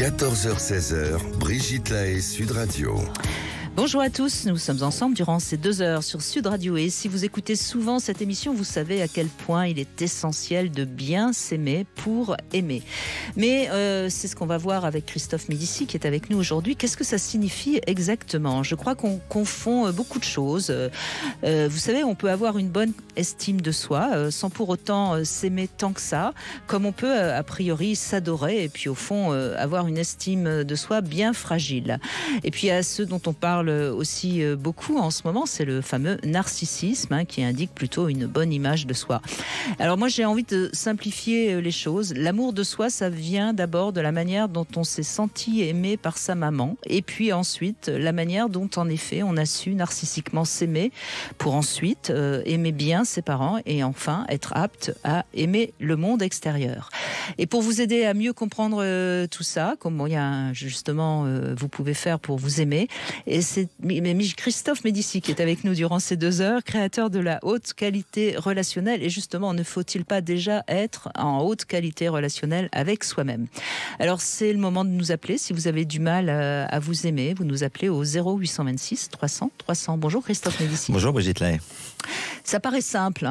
14h-16h, Brigitte Lahaie, Sud Radio. Bonjour à tous, nous sommes ensemble durant ces 2 heures sur Sud Radio et si vous écoutez souvent cette émission, vous savez à quel point il est essentiel de bien s'aimer pour aimer. Mais c'est ce qu'on va voir avec Christophe Médicis qui est avec nous aujourd'hui. Qu'est-ce que ça signifie exactement ? Je crois qu'on confond beaucoup de choses. Vous savez, on peut avoir une bonne estime de soi sans pour autant s'aimer tant que ça, comme on peut a priori s'adorer et puis au fond avoir une estime de soi bien fragile. Et puis à ceux dont on parle aussi beaucoup en ce moment, c'est le fameux narcissisme qui indique plutôt une bonne image de soi. Alors moi j'ai envie de simplifier les choses. L'amour de soi, ça vient d'abord de la manière dont on s'est senti aimé par sa maman et puis ensuite la manière dont en effet on a su narcissiquement s'aimer pour ensuite aimer bien ses parents et enfin être apte à aimer le monde extérieur. Et pour vous aider à mieux comprendre tout ça, comment il y a justement vous pouvez faire pour vous aimer, et c'est Christophe Médicis qui est avec nous durant ces 2 heures, créateur de la haute qualité relationnelle. Et justement, ne faut-il pas déjà être en haute qualité relationnelle avec soi-même ? Alors, c'est le moment de nous appeler. Si vous avez du mal à vous aimer, vous nous appelez au 0826 300 300. Bonjour Christophe Médicis. Bonjour Brigitte Lahaie. Ça paraît simple,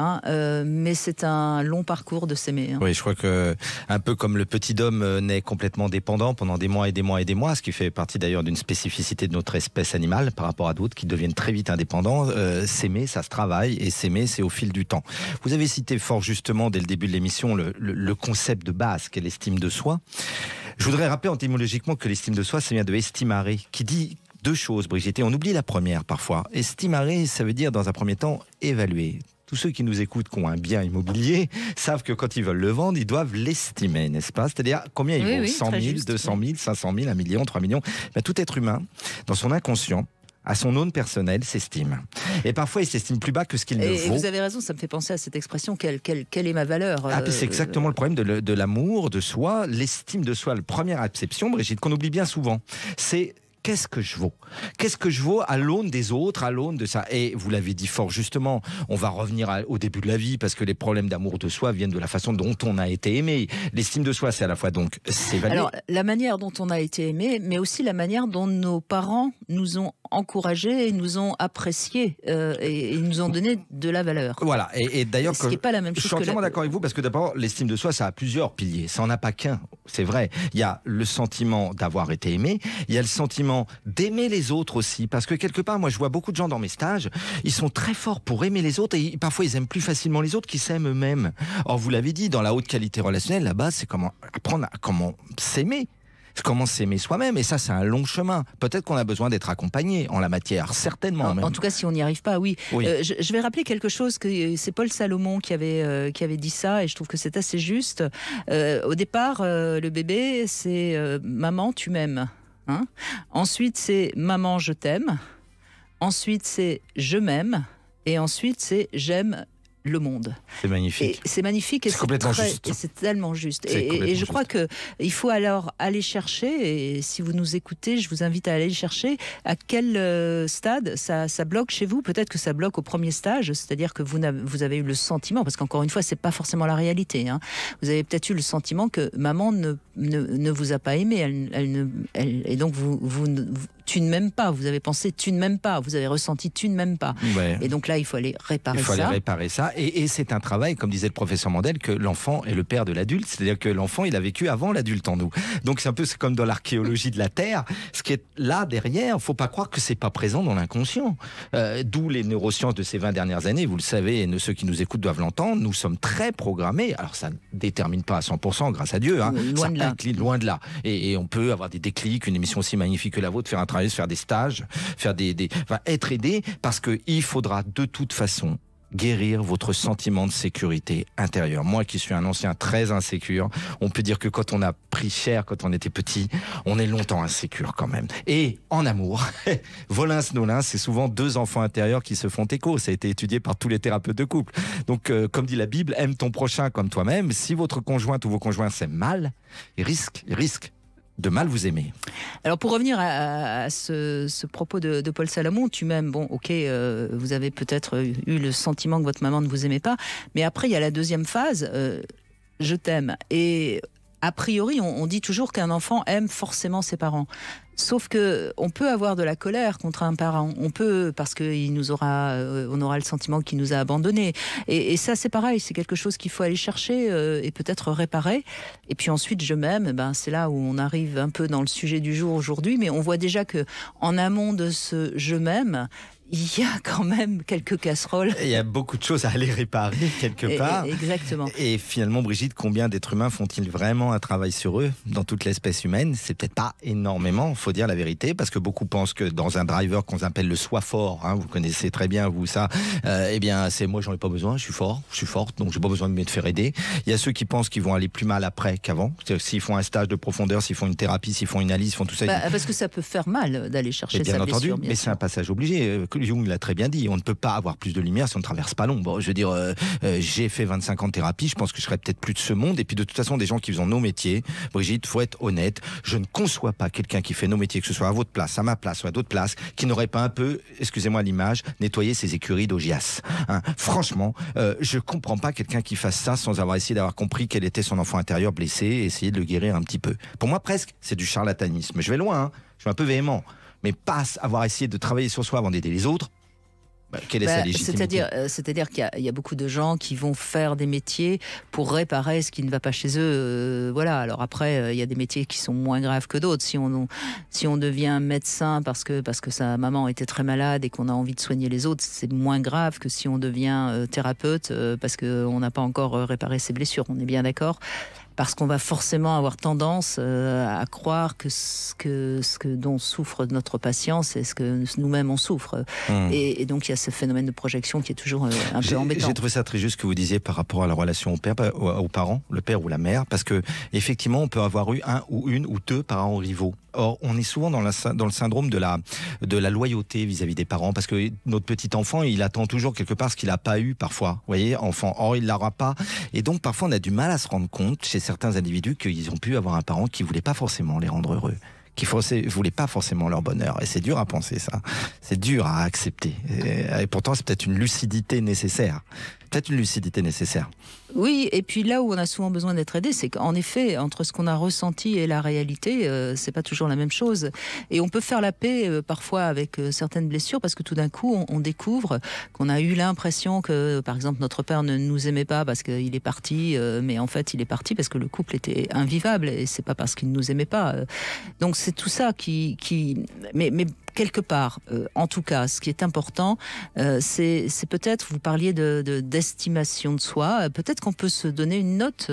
mais c'est un long parcours de s'aimer. Oui, je crois que un peu comme le petit homme naît complètement dépendant pendant des mois et des mois et des mois, ce qui fait partie d'ailleurs d'une spécificité de notre espèce animale par rapport à d'autres qui deviennent très vite indépendants. S'aimer, ça se travaille et s'aimer, c'est au fil du temps. Vous avez cité fort justement dès le début de l'émission le concept de base qu'est l'estime de soi. Je voudrais rappeler entémologiquement que l'estime de soi, ça vient de estimare, qui dit 2 choses, Brigitte, et on oublie la première parfois. Estimare, ça veut dire dans un premier temps évaluer. Tous ceux qui nous écoutent, qui ont un bien immobilier, savent que quand ils veulent le vendre, ils doivent l'estimer, n'est-ce pas ? C'est-à-dire combien il vaut, 100 000, 200 000, 500 000, 1 million, 3 millions. Tout être humain, dans son inconscient, à son aune personnelle, s'estime. Et parfois, il s'estime plus bas que ce qu'il ne vaut. Et vous avez raison, ça me fait penser à cette expression, quelle est ma valeur ? C'est exactement le problème de l'amour, de soi, l'estime de soi. La première acception, Brigitte, qu'on oublie bien souvent, c'est... Qu'est-ce que je vaux ? Qu'est-ce que je vaux à l'aune des autres, à l'aune de ça ? Et vous l'avez dit fort justement, on va revenir au début de la vie parce que les problèmes d'amour de soi viennent de la façon dont on a été aimé. L'estime de soi, c'est à la fois donc s'évaluer. Alors, la manière dont on a été aimé, mais aussi la manière dont nos parents nous ont encouragés et nous ont appréciés et nous ont donné de la valeur. Voilà, et d'ailleurs, ce qui n'est pas la même chose. Je suis entièrement d'accord avec vous parce que d'abord, l'estime de soi, ça a plusieurs piliers. Ça n'en a pas qu'un, c'est vrai. Il y a le sentiment d'avoir été aimé, il y a le sentiment d'aimer les autres aussi, parce que quelque part, moi je vois beaucoup de gens dans mes stages, ils sont très forts pour aimer les autres et parfois ils aiment plus facilement les autres qu'ils s'aiment eux-mêmes. Or vous l'avez dit, dans la haute qualité relationnelle, là-bas c'est comment apprendre à comment s'aimer. Comment s'aimer soi-même, et ça c'est un long chemin. Peut-être qu'on a besoin d'être accompagné en la matière, certainement. En tout cas, si on n'y arrive pas, oui. Je vais rappeler quelque chose, que c'est Paul Salomon qui avait dit ça, et je trouve que c'est assez juste. Au départ, le bébé, c'est maman, tu m'aimes. Ensuite, c'est maman, je t'aime. Ensuite, c'est je m'aime. Et ensuite, c'est j'aime le monde. C'est magnifique. C'est magnifique et c'est complètement juste. Et c'est tellement juste. Et je crois qu'il faut alors aller chercher, et si vous nous écoutez, je vous invite à aller chercher à quel stade ça bloque chez vous. Peut-être que ça bloque au premier stage, c'est-à-dire que vous avez eu le sentiment, parce qu'encore une fois, c'est pas forcément la réalité. Vous avez peut-être eu le sentiment que maman ne vous a pas aimé. Et donc tu ne m'aimes pas. Vous avez pensé tu ne m'aimes pas. Vous avez ressenti tu ne m'aimes pas. Ouais. Et donc là, il faut aller réparer ça. Et c'est un travail, comme disait le professeur Mandel, que l'enfant est le père de l'adulte. C'est-à-dire que l'enfant, il a vécu avant l'adulte en nous. Donc c'est un peu comme dans l'archéologie de la Terre. Ce qui est là derrière, il ne faut pas croire que c'est pas présent dans l'inconscient. D'où les neurosciences de ces 20 dernières années. Vous le savez, et ceux qui nous écoutent doivent l'entendre. Nous sommes très programmés. Alors ça ne détermine pas à 100%, grâce à Dieu. Loin de là. Et on peut avoir des déclics, une émission aussi magnifique que la vôtre, faire un travail, faire des stages, être aidé, parce qu'il faudra de toute façon guérir votre sentiment de sécurité intérieure. Moi qui suis un ancien très insécure, on peut dire que quand on a pris cher, quand on était petit, on est longtemps insécure quand même. Et en amour, Volins-Nolins, c'est souvent 2 enfants intérieurs qui se font écho. Ça a été étudié par tous les thérapeutes de couple. Donc, comme dit la Bible, aime ton prochain comme toi-même. Si votre conjointe ou vos conjoints s'aiment mal, il risque de mal vous aimer. Alors pour revenir à ce propos de Paul Salomon, tu m'aimes, bon ok, vous avez peut-être eu le sentiment que votre maman ne vous aimait pas, mais après il y a la deuxième phase, je t'aime. Et a priori, on dit toujours qu'un enfant aime forcément ses parents. Sauf que on peut avoir de la colère contre un parent. On peut, parce qu'on aura le sentiment qu'il nous a abandonnés. Et ça, c'est pareil. C'est quelque chose qu'il faut aller chercher et peut-être réparer. Et puis ensuite, je m'aime. C'est là où on arrive un peu dans le sujet du jour aujourd'hui. Mais on voit déjà que en amont de ce je m'aime, il y a quand même quelques casseroles. Il y a beaucoup de choses à aller réparer quelque part. Exactement. Et finalement, Brigitte, combien d'êtres humains font-ils vraiment un travail sur eux dans toute l'espèce humaine? C'est peut-être pas énormément, il faut dire la vérité, parce que beaucoup pensent que dans un driver qu'on appelle le soi fort, vous connaissez très bien vous ça, eh bien c'est moi j'en ai pas besoin, je suis fort, je suis forte, donc j'ai pas besoin de me faire aider. Il y a ceux qui pensent qu'ils vont aller plus mal après qu'avant. C'est-à-dire s'ils font un stage de profondeur, s'ils font une thérapie, s'ils font une analyse, s'ils font tout ça. Parce que ça peut faire mal d'aller chercher sa blessure. Mais c'est un passage obligé. Jung l'a très bien dit. On ne peut pas avoir plus de lumière si on ne traverse pas l'ombre. Je veux dire, j'ai fait 25 ans de thérapie, je pense que je serais peut-être plus de ce monde. Et puis de toute façon, des gens qui font nos métiers, Brigitte, faut être honnête, je ne conçois pas quelqu'un qui fait nos métiers, que ce soit à votre place, à ma place ou à d'autres places, qui n'aurait pas un peu, excusez-moi l'image, nettoyé ses écuries d'Augias. Franchement, je comprends pas quelqu'un qui fasse ça sans avoir essayé d'avoir compris quel était son enfant intérieur blessé et essayer de le guérir un petit peu. Pour moi, presque, c'est du charlatanisme. Je vais loin, je suis un peu véhément. Mais pas avoir essayé de travailler sur soi avant d'aider les autres. Quelle est sa légitimité ? C'est-à-dire qu'il y a beaucoup de gens qui vont faire des métiers pour réparer ce qui ne va pas chez eux. Voilà. Alors après, il y a des métiers qui sont moins graves que d'autres. Si on devient médecin parce que sa maman était très malade et qu'on a envie de soigner les autres, c'est moins grave que si on devient thérapeute parce qu'on n'a pas encore réparé ses blessures. On est bien d'accord ? Parce qu'on va forcément avoir tendance à croire que ce dont souffre notre patient, c'est ce que nous-mêmes on souffre. Et donc il y a ce phénomène de projection qui est toujours un peu embêtant. J'ai trouvé ça très juste ce que vous disiez par rapport à la relation aux parents, le père ou la mère, parce que effectivement on peut avoir eu un ou une ou deux parents rivaux. Or, on est souvent dans le syndrome de la loyauté vis-à-vis des parents, parce que notre petit enfant, il attend toujours quelque part ce qu'il n'a pas eu parfois. Vous voyez, enfant. Or, il l'aura pas. Et donc, parfois, on a du mal à se rendre compte chez certains individus qu'ils ont pu avoir un parent qui voulait pas forcément les rendre heureux, qui voulait pas forcément leur bonheur. Et c'est dur à penser, ça. C'est dur à accepter. Et pourtant, c'est peut-être une lucidité nécessaire. Oui, et puis là où on a souvent besoin d'être aidé, c'est qu'en effet, entre ce qu'on a ressenti et la réalité, c'est pas toujours la même chose. Et on peut faire la paix parfois avec certaines blessures, parce que tout d'un coup, on découvre qu'on a eu l'impression que, par exemple, notre père ne nous aimait pas parce qu'il est parti, mais en fait, il est parti parce que le couple était invivable, et c'est pas parce qu'il ne nous aimait pas. Donc c'est tout ça mais quelque part, en tout cas, ce qui est important, c'est peut-être, vous parliez d'estimation de soi, peut-être qu'on peut se donner une note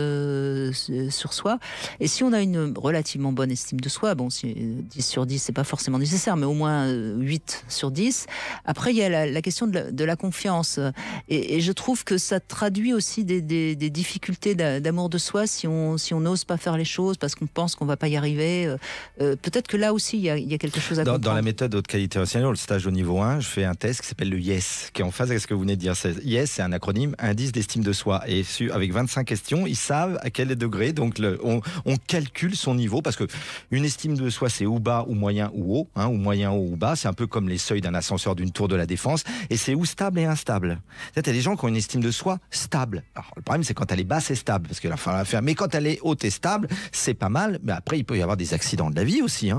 sur soi, et si on a une relativement bonne estime de soi, bon, si 10 sur 10, c'est pas forcément nécessaire, mais au moins 8 sur 10, après, il y a la question de la confiance, et je trouve que ça traduit aussi des difficultés d'amour de soi si on n'ose pas faire les choses, parce qu'on pense qu'on va pas y arriver. Peut-être que là aussi, il y a quelque chose à comprendre. Dans la méthode haute qualité enseignante, le stage au niveau 1, je fais un test qui s'appelle le YES, qui est en phase avec ce que vous venez de dire. YES, c'est un acronyme, indice d'estime de soi. Et avec 25 questions, ils savent à quel degré. Donc, on calcule son niveau, parce que une estime de soi, c'est ou bas, ou moyen, ou haut, ou moyen, haut, ou bas. C'est un peu comme les seuils d'un ascenseur d'une tour de la Défense. Et c'est ou stable et instable. Il y a des gens qui ont une estime de soi stable. Alors, le problème, c'est quand elle est basse et stable, parce qu'il va falloir la faire. Mais quand elle est haute et stable, c'est pas mal. Mais après, il peut y avoir des accidents de la vie aussi.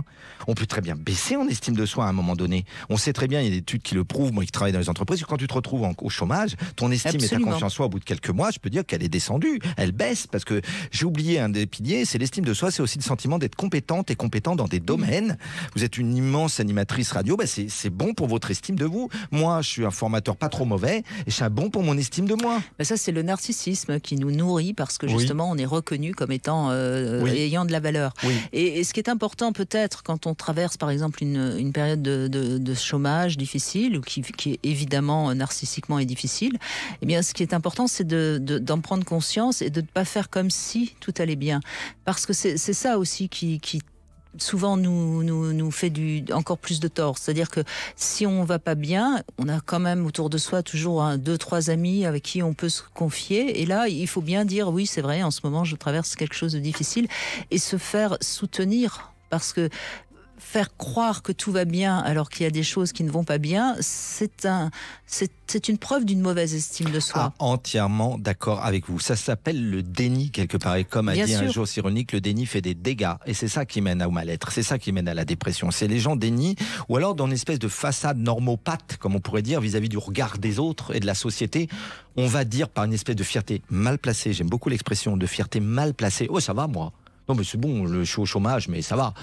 On peut très bien baisser en estime de soi à un moment donné. On sait très bien, il y a des études qui le prouvent, moi qui travaille dans les entreprises, que quand tu te retrouves au chômage, ton estime et ta confiance en soi, au bout de quelques mois, je peux dire qu'elle est descendue, elle baisse, parce que j'ai oublié un des piliers, c'est l'estime de soi, c'est aussi le sentiment d'être compétente et compétent dans des domaines. Vous êtes une immense animatrice radio, c'est bon pour votre estime de vous. Moi, je suis un formateur pas trop mauvais, et je suis bon pour mon estime de moi. Ça, c'est le narcissisme qui nous nourrit, parce que justement, on est reconnu comme étant ayant de la valeur. Oui. Et ce qui est important peut-être quand on traverse par exemple une période de chômage difficile, ou qui est évidemment narcissiquement est difficile, eh bien ce qui est important, c'est d'en prendre conscience et de ne pas faire comme si tout allait bien, parce que c'est ça aussi qui souvent nous fait encore plus de tort. C'est-à-dire que si on va pas bien, on a quand même autour de soi toujours 2-3 amis avec qui on peut se confier, et là il faut bien dire oui, c'est vrai, en ce moment je traverse quelque chose de difficile, et se faire soutenir, parce que faire croire que tout va bien alors qu'il y a des choses qui ne vont pas bien, c'est une preuve d'une mauvaise estime de soi. Entièrement d'accord avec vous. Ça s'appelle le déni quelque part. Et comme a dit un jour Cyronique, le déni fait des dégâts. Et c'est ça qui mène au mal-être. C'est ça qui mène à la dépression. C'est les gens dénient, ou alors dans une espèce de façade normopathe, comme on pourrait dire, vis-à-vis du regard des autres et de la société. On va dire par une espèce de fierté mal placée. J'aime beaucoup l'expression de fierté mal placée. Oh, ça va, moi. Non, mais c'est bon, je suis au chômage, mais ça va.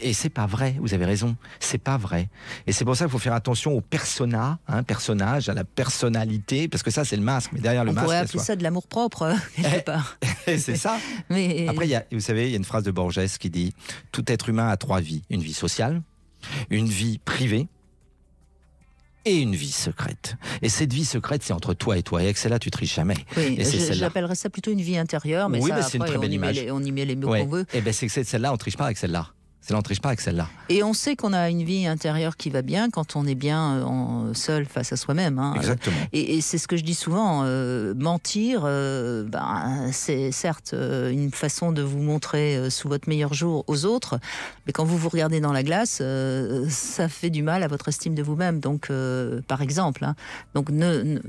Et c'est pas vrai, vous avez raison, c'est pas vrai. Et c'est pour ça qu'il faut faire attention au personnage, à la personnalité, parce que ça, c'est le masque. Mais derrière le masque, on pourrait appeler ça de l'amour-propre, quelque part. C'est ça. Mais... Après, vous savez, il y a une phrase de Borges qui dit « Tout être humain a 3 vies. Une vie sociale, une vie privée, et une vie secrète. Et cette vie secrète, c'est entre toi et toi. Et avec celle-là, tu triches jamais. Oui, et c'est j'appellerais ça plutôt une vie intérieure, mais oui, ça, mais c'est une très belle image. On y met les mots qu'on veut. Et ben c'est que celle-là, on triche pas avec celle-là. Celle-là, on triche pas avec celle-là. Et on sait qu'on a une vie intérieure qui va bien quand on est bien seul face à soi-même. Hein. Exactement. Et c'est ce que je dis souvent. Mentir, c'est certes une façon de vous montrer sous votre meilleur jour aux autres, mais quand vous vous regardez dans la glace, ça fait du mal à votre estime de vous-même. Donc, par exemple, hein. Donc,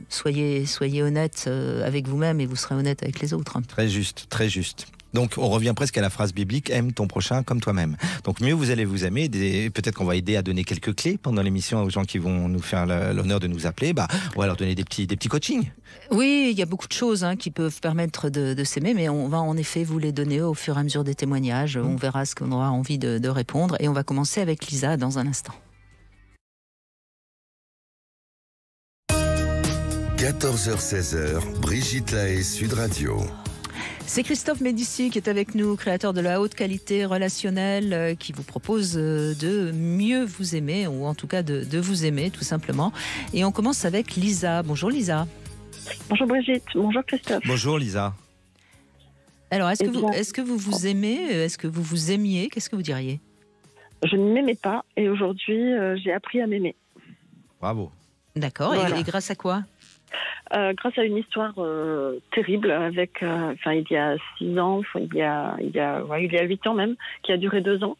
soyez honnête avec vous-même et vous serez honnête avec les autres. Très juste, très juste. Donc, on revient presque à la phrase biblique « Aime ton prochain comme toi-même ». Donc, mieux vous allez vous aimer. Peut-être qu'on va aider à donner quelques clés pendant l'émission aux gens qui vont nous faire l'honneur de nous appeler. On va leur donner des petits coachings. Oui, il y a beaucoup de choses qui peuvent permettre de s'aimer, mais on va en effet vous les donner au fur et à mesure des témoignages. On verra ce qu'on aura envie de répondre. Et on va commencer avec Lisa dans un instant. 14h-16h, Brigitte Lahaie, Sud Radio. C'est Christophe Médici qui est avec nous, créateur de la haute qualité relationnelle, qui vous propose de mieux vous aimer, ou en tout cas de vous aimer, tout simplement. Et on commence avec Lisa. Bonjour Lisa. Bonjour Brigitte, bonjour Christophe. Bonjour Lisa. Alors, est-ce que vous vous aimez? Est-ce que vous vous aimiez? Qu'est-ce que vous diriez? Je ne m'aimais pas et aujourd'hui, j'ai appris à m'aimer. Bravo. D'accord, voilà. Et grâce à quoi? Grâce à une histoire terrible avec, il y a 6 ans, il y a 8 ans même, qui a duré 2 ans,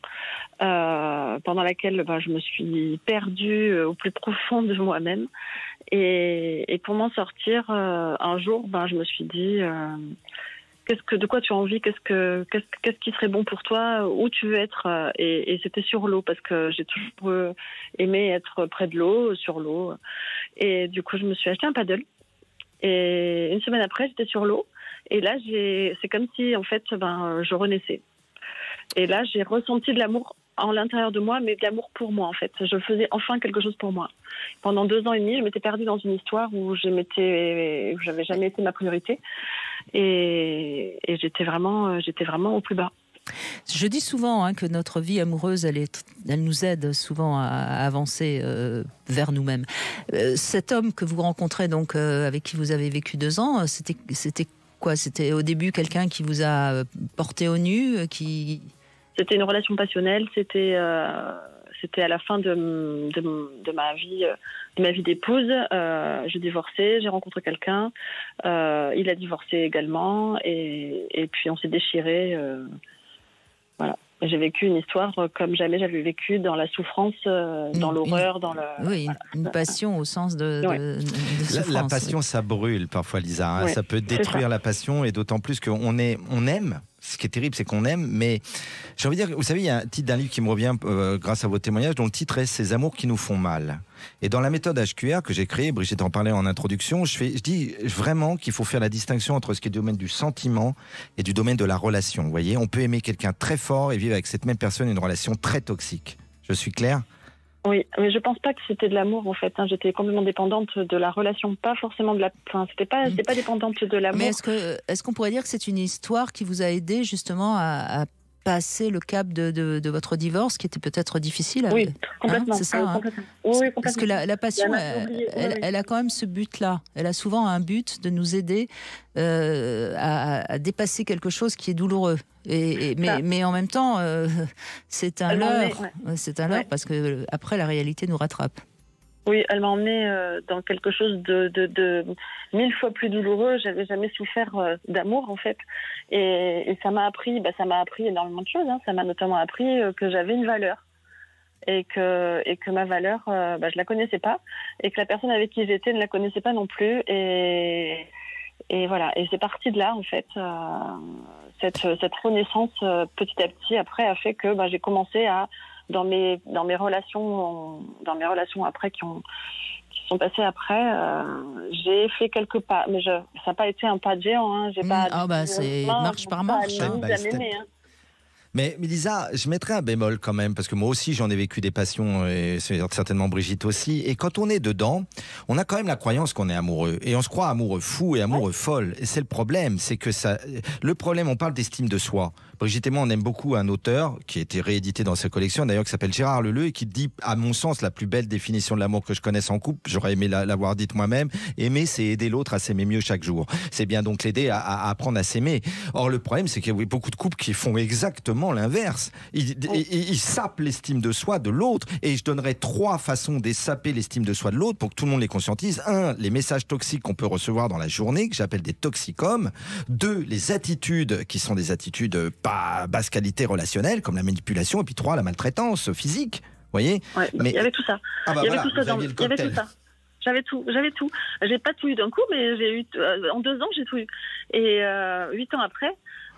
pendant laquelle je me suis perdue au plus profond de moi-même. Et pour m'en sortir, un jour, je me suis dit, de quoi tu as envie, qu'est-ce qui serait bon pour toi, où tu veux être, et c'était sur l'eau, parce que j'ai toujours aimé être près de l'eau, sur l'eau. Et du coup, je me suis acheté un paddle. Et une semaine après, j'étais sur l'eau. Et là, c'est comme si, en fait, je renaissais. Et là, j'ai ressenti de l'amour en l'intérieur de moi, mais de l'amour pour moi, en fait. Je faisais enfin quelque chose pour moi. Pendant 2 ans et demi, je m'étais perdue dans une histoire où j'avais jamais été ma priorité. Et j'étais vraiment au plus bas. Je dis souvent que notre vie amoureuse, elle nous aide souvent à avancer vers nous-mêmes. Cet homme que vous rencontrez, donc, avec qui vous avez vécu 2 ans, c'était quoi? C'était au début quelqu'un qui vous a porté au nu, C'était une relation passionnelle. C'était à la fin de ma vie d'épouse. J'ai divorcé, j'ai rencontré quelqu'un. Il a divorcé également, et puis on s'est déchiré. Voilà. J'ai vécu une histoire comme jamais j'avais vécu, dans la souffrance, dans l'horreur, dans le... Oui, voilà. Une passion au sens de souffrance. La passion, ça brûle parfois, Lisa. Ça peut détruire la passion, et d'autant plus qu'on aime. Ce qui est terrible, c'est qu'on aime, mais j'ai envie de dire, vous savez, il y a un titre d'un livre qui me revient grâce à vos témoignages, dont le titre est « Ces amours qui nous font mal ». Et dans la méthode HQR que j'ai créée, Brigitte en parlait en introduction, je dis vraiment qu'il faut faire la distinction entre ce qui est du domaine du sentiment et du domaine de la relation. Vous voyez, on peut aimer quelqu'un très fort et vivre avec cette même personne une relation très toxique. Je suis clair ? Oui, mais je pense pas que c'était de l'amour, en fait. J'étais complètement dépendante de la relation, pas forcément de la... c'était pas dépendante de l'amour. Mais est-ce qu'on pourrait dire que c'est une histoire qui vous a aidé justement à passer le cap de votre divorce, qui était peut-être difficile? Oui, complètement. C'est ça, complètement. Oui, complètement. Parce que la passion, elle a quand même ce but-là. Elle a souvent un but de nous aider à dépasser quelque chose qui est douloureux. Mais en même temps, c'est un leurre. C'est un leurre parce que après, la réalité nous rattrape. Oui, elle m'a emmenée dans quelque chose de 1000 fois plus douloureux. J'avais jamais souffert d'amour, en fait. Et ça m'a appris énormément de choses. Ça m'a notamment appris que j'avais une valeur. et que ma valeur, je la connaissais pas, et que la personne avec qui j'étais ne la connaissait pas non plus, et voilà. Et c'est parti de là, en fait. Cette renaissance, petit à petit, après, a fait que j'ai commencé à, dans mes relations après qui sont passées après, j'ai fait quelques pas, mais ça n'a pas été un pas de géant. Hein. J'ai pas. C'est marche par marche. Mais Lisa, je mettrais un bémol quand même, parce que moi aussi j'en ai vécu des passions, et c'est certainement Brigitte aussi. Et quand on est dedans, on a quand même la croyance qu'on est amoureux. Et on se croit amoureux fou et amoureux folle. Et c'est le problème, c'est que le problème, on parle d'estime de soi. Brigitte et moi, on aime beaucoup un auteur qui a été réédité dans sa collection, d'ailleurs, qui s'appelle Gérard Leleu, et qui dit, à mon sens, la plus belle définition de l'amour que je connaisse en couple. J'aurais aimé l'avoir dite moi-même. Aimer, c'est aider l'autre à s'aimer mieux chaque jour. C'est bien donc l'aider à apprendre à s'aimer. Or, le problème, c'est qu'il y a beaucoup de couples qui font exactement l'inverse. Ils sapent l'estime de soi de l'autre. Et je donnerais 3 façons de saper l'estime de soi de l'autre pour que tout le monde les conscientise. 1, les messages toxiques qu'on peut recevoir dans la journée, que j'appelle des toxicomes. 2, les attitudes qui sont des attitudes pas basse qualité relationnelle, comme la manipulation. Et puis 3, la maltraitance physique. Vous voyez ? Mais il y avait tout ça. Il y avait tout ça. J'avais tout. J'ai pas tout eu d'un coup, mais j'ai eu en 2 ans, j'ai tout eu. Et 8 ans après,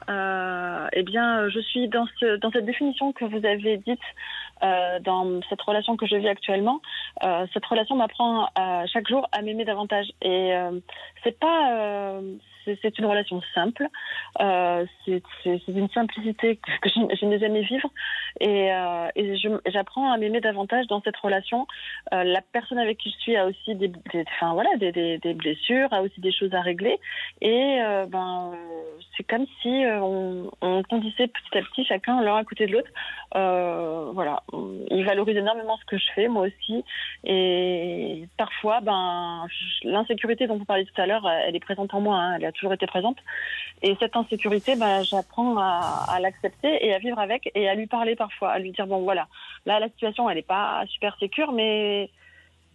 je suis dans cette définition que vous avez dite, dans cette relation que je vis actuellement. Cette relation m'apprend chaque jour à m'aimer davantage. Et c'est pas c'est une relation simple, c'est une simplicité que je n'ai jamais vivre, et j'apprends à m'aimer davantage dans cette relation. La personne avec qui je suis a aussi des blessures, a aussi des choses à régler, et c'est comme si on grandissait petit à petit, chacun l'un à côté de l'autre. Il valorise énormément ce que je fais, moi aussi, et parfois l'insécurité dont vous parliez tout à l'heure, elle est présente en moi, hein, elle a toujours été présente, et cette insécurité, j'apprends à l'accepter et à vivre avec, et à lui parler parfois, à lui dire là la situation elle n'est pas super sécure, mais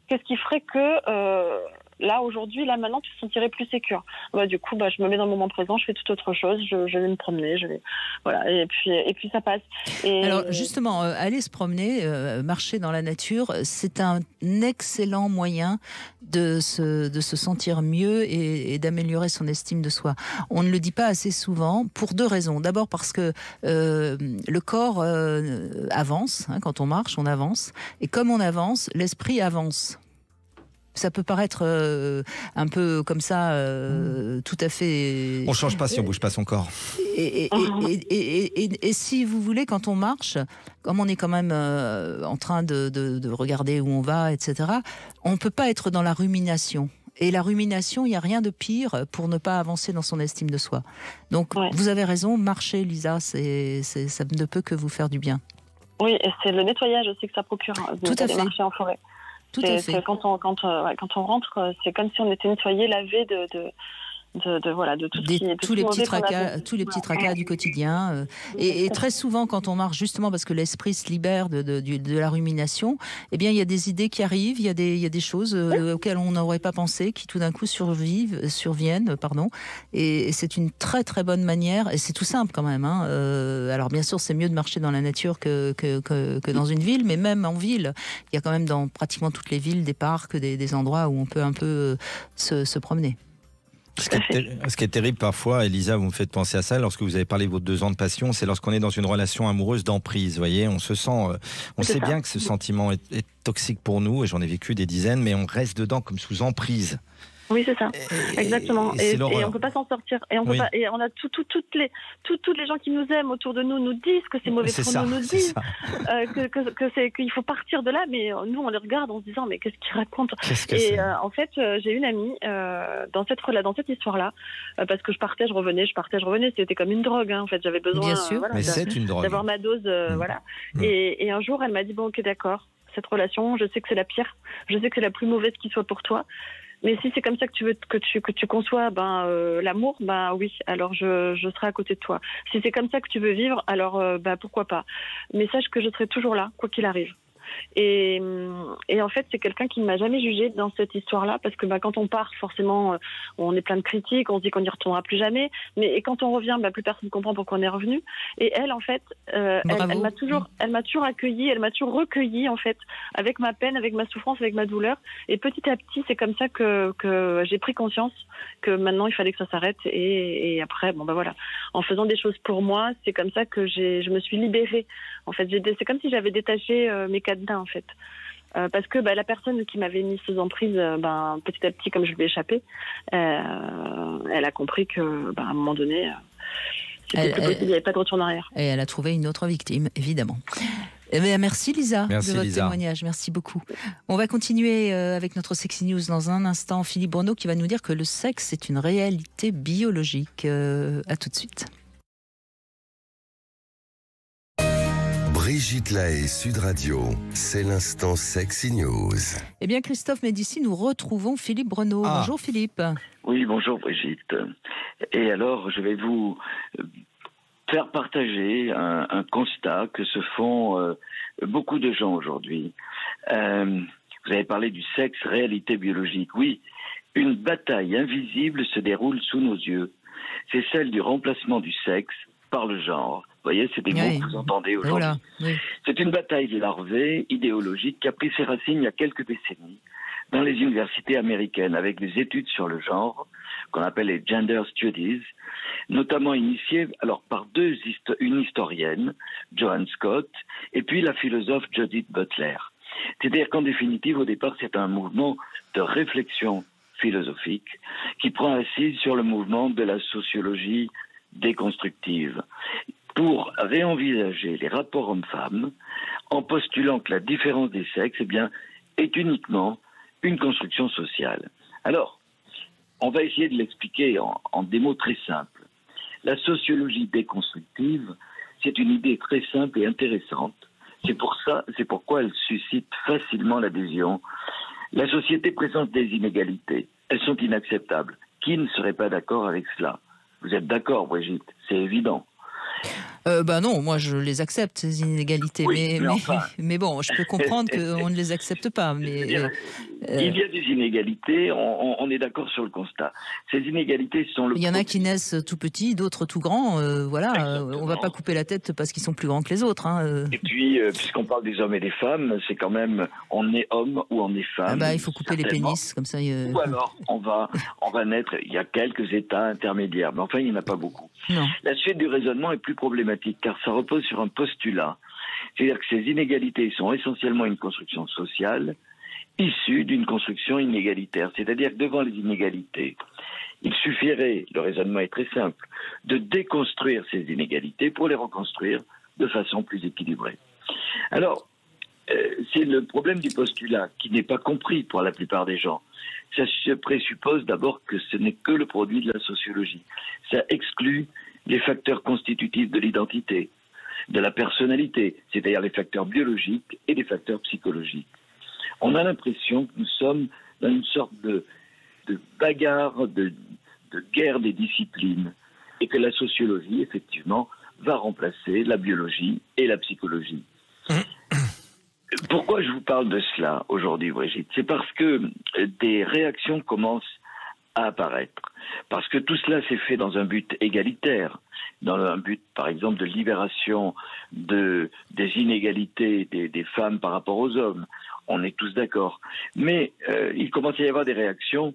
qu'est-ce qui ferait que là aujourd'hui, là maintenant, tu te sentirais plus sécure. Du coup, je me mets dans le moment présent, je fais toute autre chose, je vais me promener, et puis ça passe. Alors justement, aller se promener, marcher dans la nature, c'est un excellent moyen de se sentir mieux et d'améliorer son estime de soi. On ne le dit pas assez souvent pour 2 raisons. D'abord parce que le corps avance, hein, quand on marche, on avance, et comme on avance, l'esprit avance. Ça peut paraître un peu comme ça, tout à fait... On ne change pas si on ne bouge pas son corps. Et si vous voulez, quand on marche, comme on est quand même en train de regarder où on va, etc., on ne peut pas être dans la rumination. Et la rumination, il n'y a rien de pire pour ne pas avancer dans son estime de soi. Donc, Vous avez raison, marcher, Lisa, ça ne peut que vous faire du bien. Oui, et c'est le nettoyage aussi que ça procure, tout à fait. Marcher en forêt. Tout à fait. Quand on rentre, c'est comme si on était nettoyé, lavé de tous les petits tracas du quotidien. Et très souvent, quand on marche, justement parce que l'esprit se libère de la rumination, il y a des idées qui arrivent, il y a des choses auxquelles on n'aurait pas pensé, qui tout d'un coup surviennent. Et c'est une très très bonne manière, et c'est tout simple quand même. Alors bien sûr, c'est mieux de marcher dans la nature que dans une ville, mais même en ville, il y a quand même dans pratiquement toutes les villes des parcs, des endroits où on peut un peu se promener. Ce qui est terrible parfois, Elisa, vous me faites penser à ça, lorsque vous avez parlé de vos 2 ans de passion, c'est lorsqu'on est dans une relation amoureuse d'emprise, vous voyez, on se sent, on sait bien que ce sentiment est toxique pour nous, et j'en ai vécu des dizaines, mais on reste dedans comme sous emprise. Oui, c'est ça, exactement. Et on ne peut pas s'en sortir. Et on peut pas, et on a toutes les gens qui nous aiment autour de nous disent que c'est mauvais pour nous, disent qu'il faut partir de là, mais nous on les regarde en se disant mais qu'est-ce qu'ils racontent. En fait, j'ai une amie dans cette histoire-là, parce que je partais, je revenais, c'était comme une drogue. En fait, j'avais besoin. Bien sûr, mais c'est une drogue. D'avoir ma dose, Et un jour, elle m'a dit bon, ok, d'accord, cette relation, je sais que c'est la pire, je sais que c'est la plus mauvaise qui soit pour toi. Mais si c'est comme ça que tu veux que tu conçois l'amour, oui, alors je serai à côté de toi. Si c'est comme ça que tu veux vivre, alors pourquoi pas. Mais sache que je serai toujours là, quoi qu'il arrive. Et en fait, c'est quelqu'un qui ne m'a jamais jugée dans cette histoire-là, parce que quand on part, forcément, on est plein de critiques, on se dit qu'on n'y retournera plus jamais. Et quand on revient, plus personne ne comprend pourquoi on est revenu. Et elle, en fait, elle m'a toujours accueillie, elle m'a toujours recueillie, en fait, avec ma peine, avec ma souffrance, avec ma douleur. Et petit à petit, c'est comme ça que j'ai pris conscience que maintenant, il fallait que ça s'arrête. Et après, voilà. En faisant des choses pour moi, c'est comme ça que je me suis libérée. En fait, c'est comme si j'avais détaché mes cadenas, en fait. Parce que la personne qui m'avait mis sous emprise, petit à petit, comme je lui ai échappé, elle a compris que, à un moment donné, c'était plus possible, il n'y avait pas de retour en arrière. Et elle a trouvé une autre victime, évidemment. Merci Lisa de votre témoignage, merci beaucoup. On va continuer avec notre Sexy News dans un instant. Philippe Bourneau qui va nous dire que le sexe est une réalité biologique. À tout de suite. Brigitte Lahaie, Sud Radio, c'est l'instant Sexy News. Eh bien Christophe Médicis, nous retrouvons Philippe Bourneau. Bonjour Philippe. Oui, bonjour Brigitte. Et alors, je vais vous faire partager un constat que se font beaucoup de gens aujourd'hui. Vous avez parlé du sexe, réalité biologique. Oui, une bataille invisible se déroule sous nos yeux. C'est celle du remplacement du sexe par le genre. Vous voyez, c'est des mots que vous entendez aujourd'hui. Voilà, oui. C'est une bataille larvée, idéologique, qui a pris ses racines il y a quelques décennies dans les universités américaines, avec des études sur le genre, qu'on appelle les gender studies, notamment initiées par une historienne, Joanne Scott, et puis la philosophe Judith Butler. C'est-à-dire qu'en définitive, au départ, c'est un mouvement de réflexion philosophique qui prend assise sur le mouvement de la sociologie déconstructive pour réenvisager les rapports hommes-femmes en postulant que la différence des sexes est uniquement une construction sociale. Alors, on va essayer de l'expliquer en des mots très simples. La sociologie déconstructive, c'est une idée très simple et intéressante. C'est pourquoi elle suscite facilement l'adhésion. La société présente des inégalités. Elles sont inacceptables. Qui ne serait pas d'accord avec cela? Vous êtes d'accord, Brigitte? C'est évident. Non, moi je les accepte, ces inégalités, oui, mais bon, je peux comprendre qu'on ne les accepte pas. Mais, il y a des inégalités, on est d'accord sur le constat. Ces inégalités sont Il y en a qui naissent tout petits, d'autres tout grands, voilà, on ne va pas couper la tête parce qu'ils sont plus grands que les autres. Et puis, puisqu'on parle des hommes et des femmes, c'est quand même, on est homme ou on est femme. Il faut couper les pénis, comme ça. Ou alors, on va naître, il y a quelques états intermédiaires, mais enfin, il n'y en a pas beaucoup. Non. La suite du raisonnement est plus problématique, car ça repose sur un postulat. C'est-à-dire que ces inégalités sont essentiellement une construction sociale, issue d'une construction inégalitaire. C'est-à-dire que devant les inégalités, il suffirait, le raisonnement est très simple, de déconstruire ces inégalités pour les reconstruire de façon plus équilibrée. Alors, c'est le problème du postulat qui n'est pas compris pour la plupart des gens. Ça se présuppose d'abord que ce n'est que le produit de la sociologie. Ça exclut les facteurs constitutifs de l'identité, de la personnalité, c'est-à-dire les facteurs biologiques et les facteurs psychologiques. On a l'impression que nous sommes dans une sorte de bagarre, de guerre des disciplines, et que la sociologie, effectivement, va remplacer la biologie et la psychologie. Pourquoi je vous parle de cela aujourd'hui, Brigitte? C'est parce que des réactions commencent à apparaître. Parce que tout cela s'est fait dans un but égalitaire, dans un but, par exemple, de libération des inégalités des femmes par rapport aux hommes. On est tous d'accord. Mais il commence à y avoir des réactions,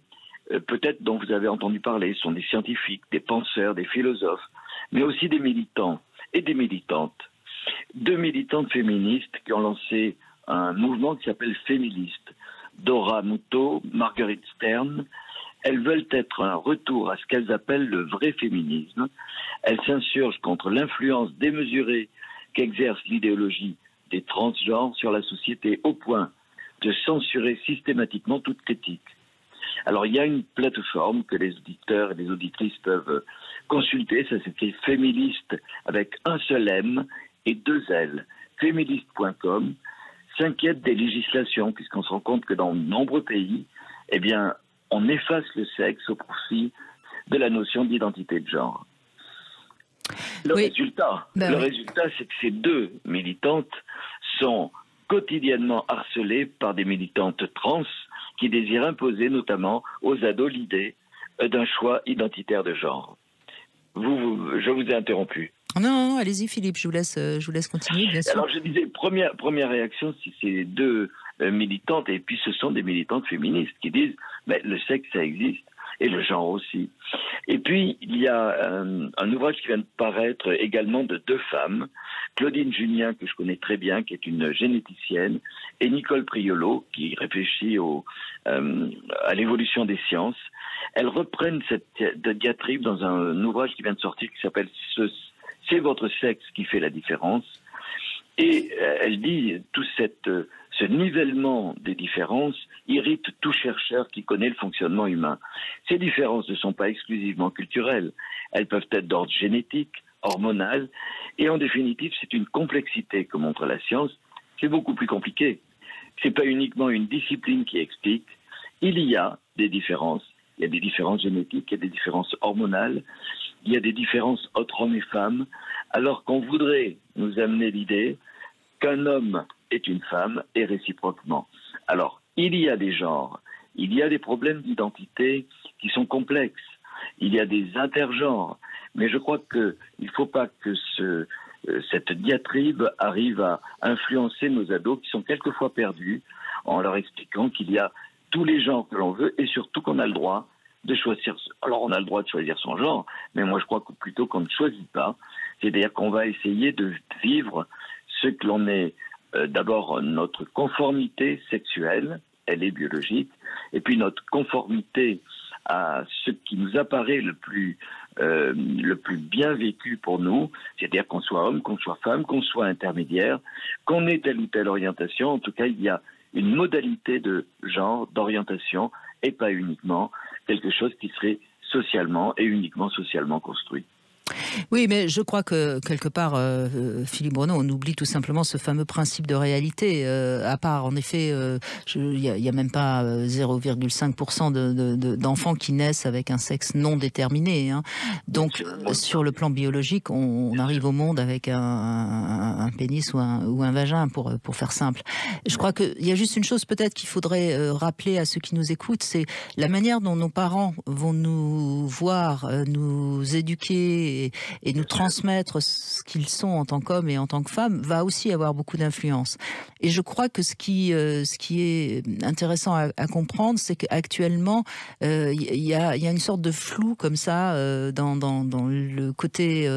peut-être dont vous avez entendu parler. Ce sont des scientifiques, des penseurs, des philosophes, mais aussi des militants et des militantes. 2 militantes féministes qui ont lancé un mouvement qui s'appelle Féministe. Dora Muto, Marguerite Stern. Elles veulent être un retour à ce qu'elles appellent le vrai féminisme. Elles s'insurgent contre l'influence démesurée qu'exerce l'idéologie des transgenres sur la société au point de censurer systématiquement toute critique. Alors il y a une plateforme que les auditeurs et les auditrices peuvent consulter, ça s'écrit Féministe avec un seul M et 2 L, féministe.com, s'inquiète des législations puisqu'on se rend compte que dans de nombreux pays, on efface le sexe au profit de la notion d'identité de genre. Le résultat, c'est que ces 2 militantes sont quotidiennement harcelés par des militantes trans qui désirent imposer notamment aux ados l'idée d'un choix identitaire de genre. Je vous ai interrompu. Non, allez-y Philippe, je vous laisse continuer, bien sûr. Alors je disais, première réaction, si c'est deux militantes, et puis ce sont des militantes féministes qui disent, mais le sexe ça existe, et le genre aussi. Et puis il y a un ouvrage qui vient de paraître également de deux femmes, Claudine Junien, que je connais très bien, qui est une généticienne, et Nicole Priolo, qui réfléchit à l'évolution des sciences. Elles reprennent cette diatribe dans un ouvrage qui vient de sortir qui s'appelle « C'est votre sexe qui fait la différence ». Et elle dit tout ce nivellement des différences irrite tout chercheur qui connaît le fonctionnement humain. Ces différences ne sont pas exclusivement culturelles. Elles peuvent être d'ordre génétique, hormonal, et en définitive, c'est une complexité que montre la science. C'est beaucoup plus compliqué. C'est pas uniquement une discipline qui explique. Il y a des différences. Il y a des différences génétiques, il y a des différences hormonales, il y a des différences entre hommes et femmes, alors qu'on voudrait nous amener l'idée qu'un homme est une femme et réciproquement. Alors, il y a des genres, il y a des problèmes d'identité qui sont complexes, il y a des intergenres, mais je crois qu'il ne faut pas que cette diatribe arrive à influencer nos ados qui sont quelquefois perdus en leur expliquant qu'il y a tous les genres que l'on veut et surtout qu'on a le droit de choisir. Alors on a le droit de choisir son genre, mais moi je crois que plutôt qu'on ne choisit pas, c'est-à-dire qu'on va essayer de vivre ce que l'on est, d'abord notre conformité sexuelle, elle est biologique, et puis notre conformité à ce qui nous apparaît le plus bien vécu pour nous, c'est-à-dire qu'on soit homme, qu'on soit femme, qu'on soit intermédiaire, qu'on ait telle ou telle orientation. En tout cas, il y a une modalité de genre, d'orientation, et pas uniquement quelque chose qui serait socialement et uniquement socialement construit. Oui, mais je crois que quelque part, Philippe Bruno, on oublie tout simplement ce fameux principe de réalité. À part, en effet, il y a même pas 0,5% d'enfants qui naissent avec un sexe non déterminé. Hein. Donc, sur le plan biologique, on arrive au monde avec un pénis ou un vagin, pour faire simple. Je crois qu'il y a juste une chose peut-être qu'il faudrait rappeler à ceux qui nous écoutent, c'est la manière dont nos parents vont nous voir, nous éduquer et nous transmettre ce qu'ils sont en tant qu'hommes et en tant que femmes va aussi avoir beaucoup d'influence. Et je crois que ce qui est intéressant à comprendre, c'est qu'actuellement, il y a une sorte de flou comme ça dans le côté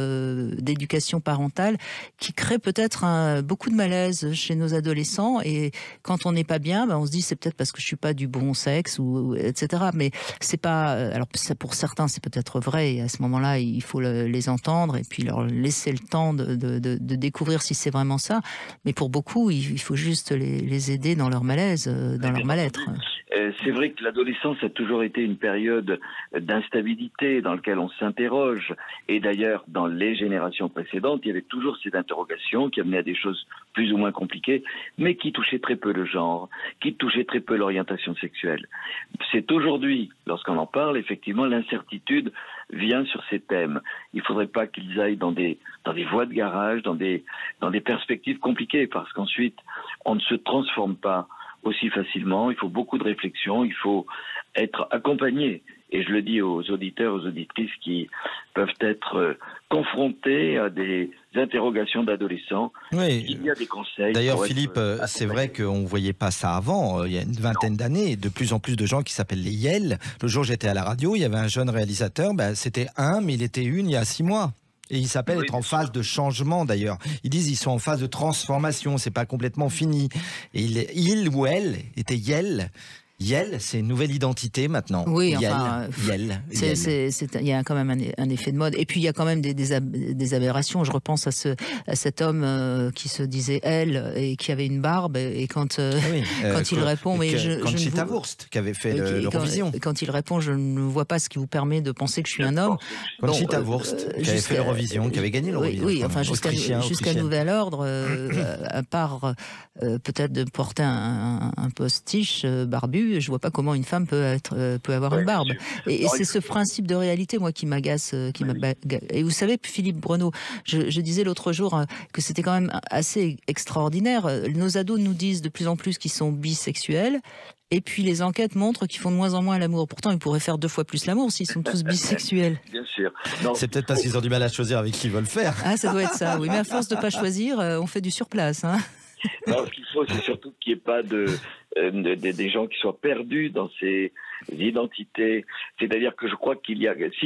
d'éducation parentale qui crée peut-être beaucoup de malaise chez nos adolescents. Et quand on n'est pas bien, on se dit c'est peut-être parce que je suis pas du bon sexe ou etc. Mais c'est pas. Alors ça, pour certains, c'est peut-être vrai. Et à ce moment-là, il faut les entendre et puis leur laisser le temps de découvrir si c'est vraiment ça. Mais pour beaucoup, il faut juste les aider dans leur malaise, dans leur mal-être. C'est vrai que l'adolescence a toujours été une période d'instabilité dans laquelle on s'interroge. Et d'ailleurs, dans les générations précédentes, il y avait toujours ces interrogations qui amenaient à des choses plus ou moins compliquées, mais qui touchaient très peu le genre, qui touchaient très peu l'orientation sexuelle. C'est aujourd'hui, lorsqu'on en parle, effectivement, l'incertitude vient sur ces thèmes. Il ne faudrait pas qu'ils aillent dans des voies de garage, dans des perspectives compliquées, parce qu'ensuite, on ne se transforme pas aussi facilement. Il faut beaucoup de réflexion, il faut être accompagné. Et je le dis aux auditeurs, aux auditrices qui peuvent être confrontés à des interrogations d'adolescents. Oui. Il y a des conseils. D'ailleurs, Philippe, c'est vrai qu'on ne voyait pas ça avant. Il y a une vingtaine d'années, de plus en plus de gens qui s'appellent les YEL. Le jour où j'étais à la radio, il y avait un jeune réalisateur, c'était mais il était une il y a 6 mois. Et il s'appelle être en phase de changement d'ailleurs. Ils disent ils sont en phase de transformation, c'est pas complètement fini. Et il ou elle était Yel. Yel, c'est une nouvelle identité maintenant. Oui, Yel. Il y a quand même un effet de mode. Et puis il y a quand même des aberrations. Je repense à cet homme qui se disait elle et qui avait une barbe. Et quand il répond, Conchita Wurst qui avait fait l'Eurovision. Quand il répond, je ne vois pas ce qui vous permet de penser que je suis un homme. Conchita Wurst qui avait fait l'Eurovision, qui avait gagné l'Eurovision. Oui, enfin jusqu'à nouvel ordre, à part peut-être de porter un postiche barbu. barbu, je vois pas comment une femme peut avoir une barbe. Et c'est ce principe de réalité, moi, qui m'agace. Et vous savez, Philippe Bruno, je disais l'autre jour que c'était quand même assez extraordinaire. Nos ados nous disent de plus en plus qu'ils sont bisexuels. Et puis les enquêtes montrent qu'ils font de moins en moins l'amour. Pourtant, ils pourraient faire 2 fois plus l'amour s'ils sont tous bisexuels. Bien sûr. C'est peut-être parce qu'ils ont du mal à choisir avec qui ils veulent faire. Ah, ça doit être ça, oui. Mais à force de ne pas choisir, on fait du surplace. Hein. Non, ce qu'il faut, c'est surtout qu'il n'y ait pas des gens qui soient perdus dans ces identités. C'est-à-dire que je crois s'il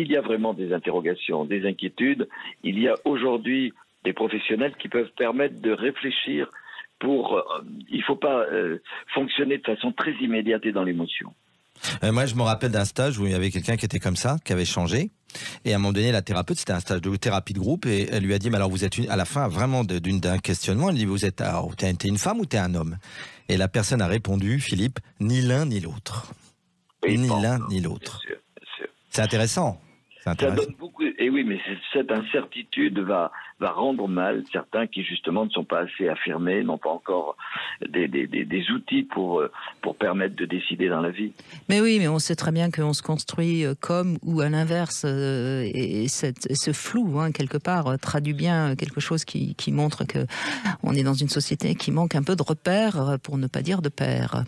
y a vraiment des interrogations, des inquiétudes, il y a aujourd'hui des professionnels qui peuvent permettre de réfléchir il ne faut pas fonctionner de façon très immédiate et dans l'émotion. Moi, je me rappelle d'un stage où il y avait quelqu'un qui était comme ça, qui avait changé. Et à un moment donné, la thérapeute, c'était un stage de thérapie de groupe, et elle lui a dit, mais alors vous êtes à la fin vraiment d'un questionnement, elle lui dit, t'es une femme ou t'es un homme? Et la personne a répondu, Philippe, ni l'un ni l'autre. Oui, ni l'un ni l'autre. C'est intéressant. Ça donne beaucoup. Et oui, mais cette incertitude va rendre mal certains qui justement ne sont pas assez affirmés, n'ont pas encore des outils pour permettre de décider dans la vie. Mais oui, mais on sait très bien qu'on se construit comme ou à l'inverse, et ce flou, quelque part, traduit bien quelque chose qui montre que on est dans une société qui manque un peu de repères, pour ne pas dire de pères.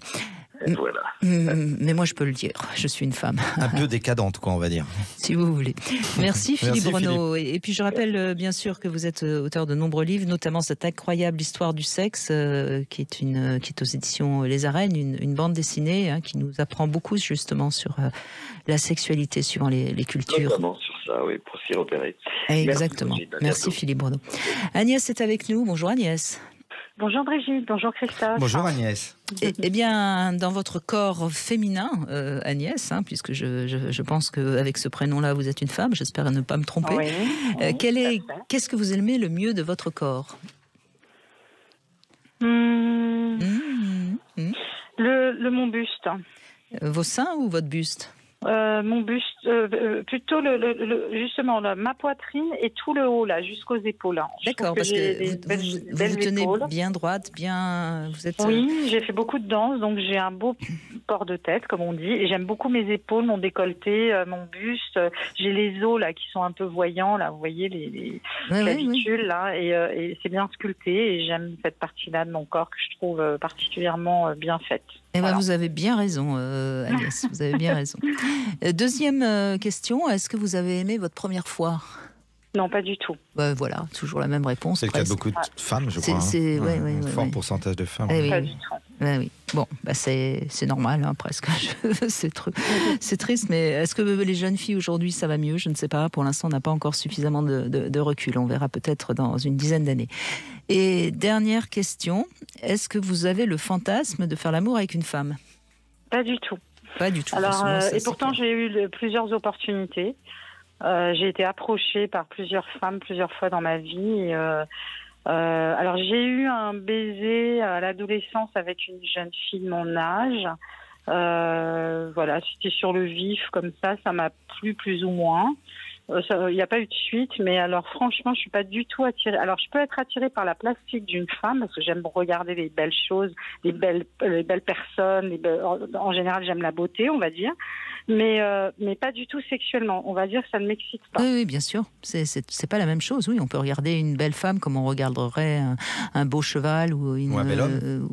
Voilà. Mais moi, je peux le dire, je suis une femme. Un peu décadente, quoi, on va dire. Si vous voulez. Merci Philippe Bruno. Philippe. Et puis je rappelle bien sûr que vous êtes auteur de nombreux livres, notamment cette incroyable histoire du sexe, qui est aux éditions Les Arènes, une bande dessinée qui nous apprend beaucoup justement sur la sexualité suivant les cultures. Notamment sur ça, oui, pour s'y repérer. Exactement. Merci Philippe Bruno. Agnès est avec nous. Bonjour Agnès. Bonjour Brigitte, bonjour Christophe. Bonjour Agnès. Eh bien, dans votre corps féminin, Agnès, puisque je pense qu'avec ce prénom-là, vous êtes une femme, j'espère ne pas me tromper. Oui, qu'est-ce que vous aimez le mieux de votre corps? Mon buste. Vos seins ou votre buste? Mon buste, plutôt justement ma poitrine et tout le haut là, jusqu'aux épaules. D'accord, parce que vous tenez bien droite, vous êtes. Oui, j'ai fait beaucoup de danse, donc j'ai un beau port de tête, comme on dit, et j'aime beaucoup mes épaules, mon décolleté, mon buste. J'ai les os là qui sont un peu voyants là, vous voyez les clavicules là, et c'est bien sculpté, et j'aime cette partie-là de mon corps que je trouve particulièrement bien faite. Eh ben, vous avez bien raison, Agnès, vous avez bien raison. Deuxième question, est-ce que vous avez aimé votre première fois? Non, pas du tout. Voilà, toujours la même réponse. C'est le cas de beaucoup de femmes, je crois. Un fort pourcentage de femmes. Oui. Pas du tout. Oui. Bon, c'est normal, presque. C'est triste, mais est-ce que les jeunes filles aujourd'hui, ça va mieux? Je ne sais pas. Pour l'instant, on n'a pas encore suffisamment de recul. On verra peut-être dans une dizaine d'années. Et dernière question, est-ce que vous avez le fantasme de faire l'amour avec une femme? Pas du tout. Pas du tout. Alors, et pourtant, j'ai eu plusieurs opportunités. J'ai été approchée par plusieurs femmes plusieurs fois dans ma vie. Alors, j'ai eu un baiser à l'adolescence avec une jeune fille de mon âge. Voilà, c'était sur le vif, comme ça m'a plu plus ou moins. Il n'y a pas eu de suite, mais alors franchement, je suis pas du tout attirée. Alors, je peux être attirée par la plastique d'une femme parce que j'aime regarder les belles choses, les belles personnes. En général, j'aime la beauté, on va dire, mais pas du tout sexuellement. On va dire que ça ne m'excite pas. Oui, bien sûr. C'est pas la même chose. Oui, on peut regarder une belle femme comme on regarderait un beau cheval ou un bel homme.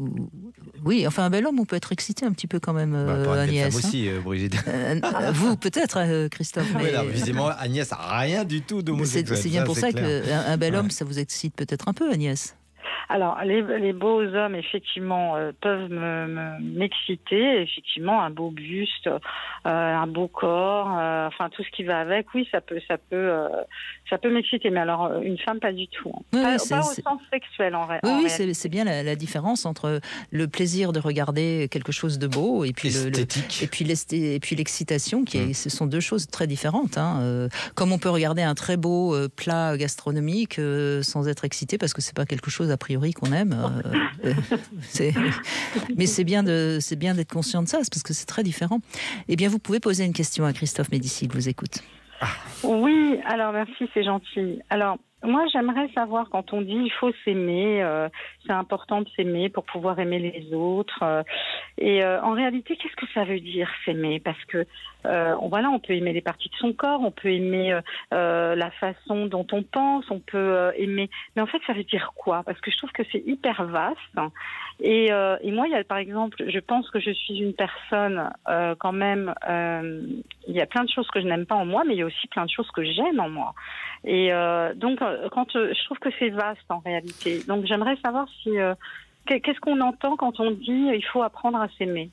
Oui, enfin un bel homme, on peut être excité un petit peu quand même, Agnès. Femme aussi, Brigitte. Vous peut-être, Christophe. Mais là, visiblement, Agnès n'a rien du tout d'homosexuel. C'est bien pour ça qu'un bel homme, ça vous excite peut-être un peu, Agnès. Alors, les beaux hommes, effectivement, peuvent m'exciter. Effectivement, un beau buste, un beau corps, enfin tout ce qui va avec. Oui, ça peut m'exciter. Mais alors, une femme, pas du tout. Oui, pas au sens sexuel, en vrai. Oui, c'est bien la différence entre le plaisir de regarder quelque chose de beau et puis et puis l'excitation, ce sont deux choses très différentes. Comme on peut regarder un très beau plat gastronomique sans être excité parce que c'est pas quelque chose a priori qu'on aime, mais c'est bien d'être conscient de ça, parce que c'est très différent. Eh bien, vous pouvez poser une question à Christophe Médicis, il vous écoute. Oui, alors merci, c'est gentil. Alors, Moi, j'aimerais savoir, quand on dit il faut s'aimer, c'est important de s'aimer pour pouvoir aimer les autres. En réalité, qu'est-ce que ça veut dire s'aimer? Parce que on peut aimer les parties de son corps, on peut aimer la façon dont on pense, on peut aimer. Mais en fait, ça veut dire quoi? Parce que je trouve que c'est hyper vaste. Et moi, par exemple, je pense que je suis une personne quand même. Il y a plein de choses que je n'aime pas en moi, mais il y a aussi plein de choses que j'aime en moi. Et donc, je trouve que c'est vaste en réalité. Donc, j'aimerais savoir si qu'est-ce qu'on entend quand on dit il faut apprendre à s'aimer.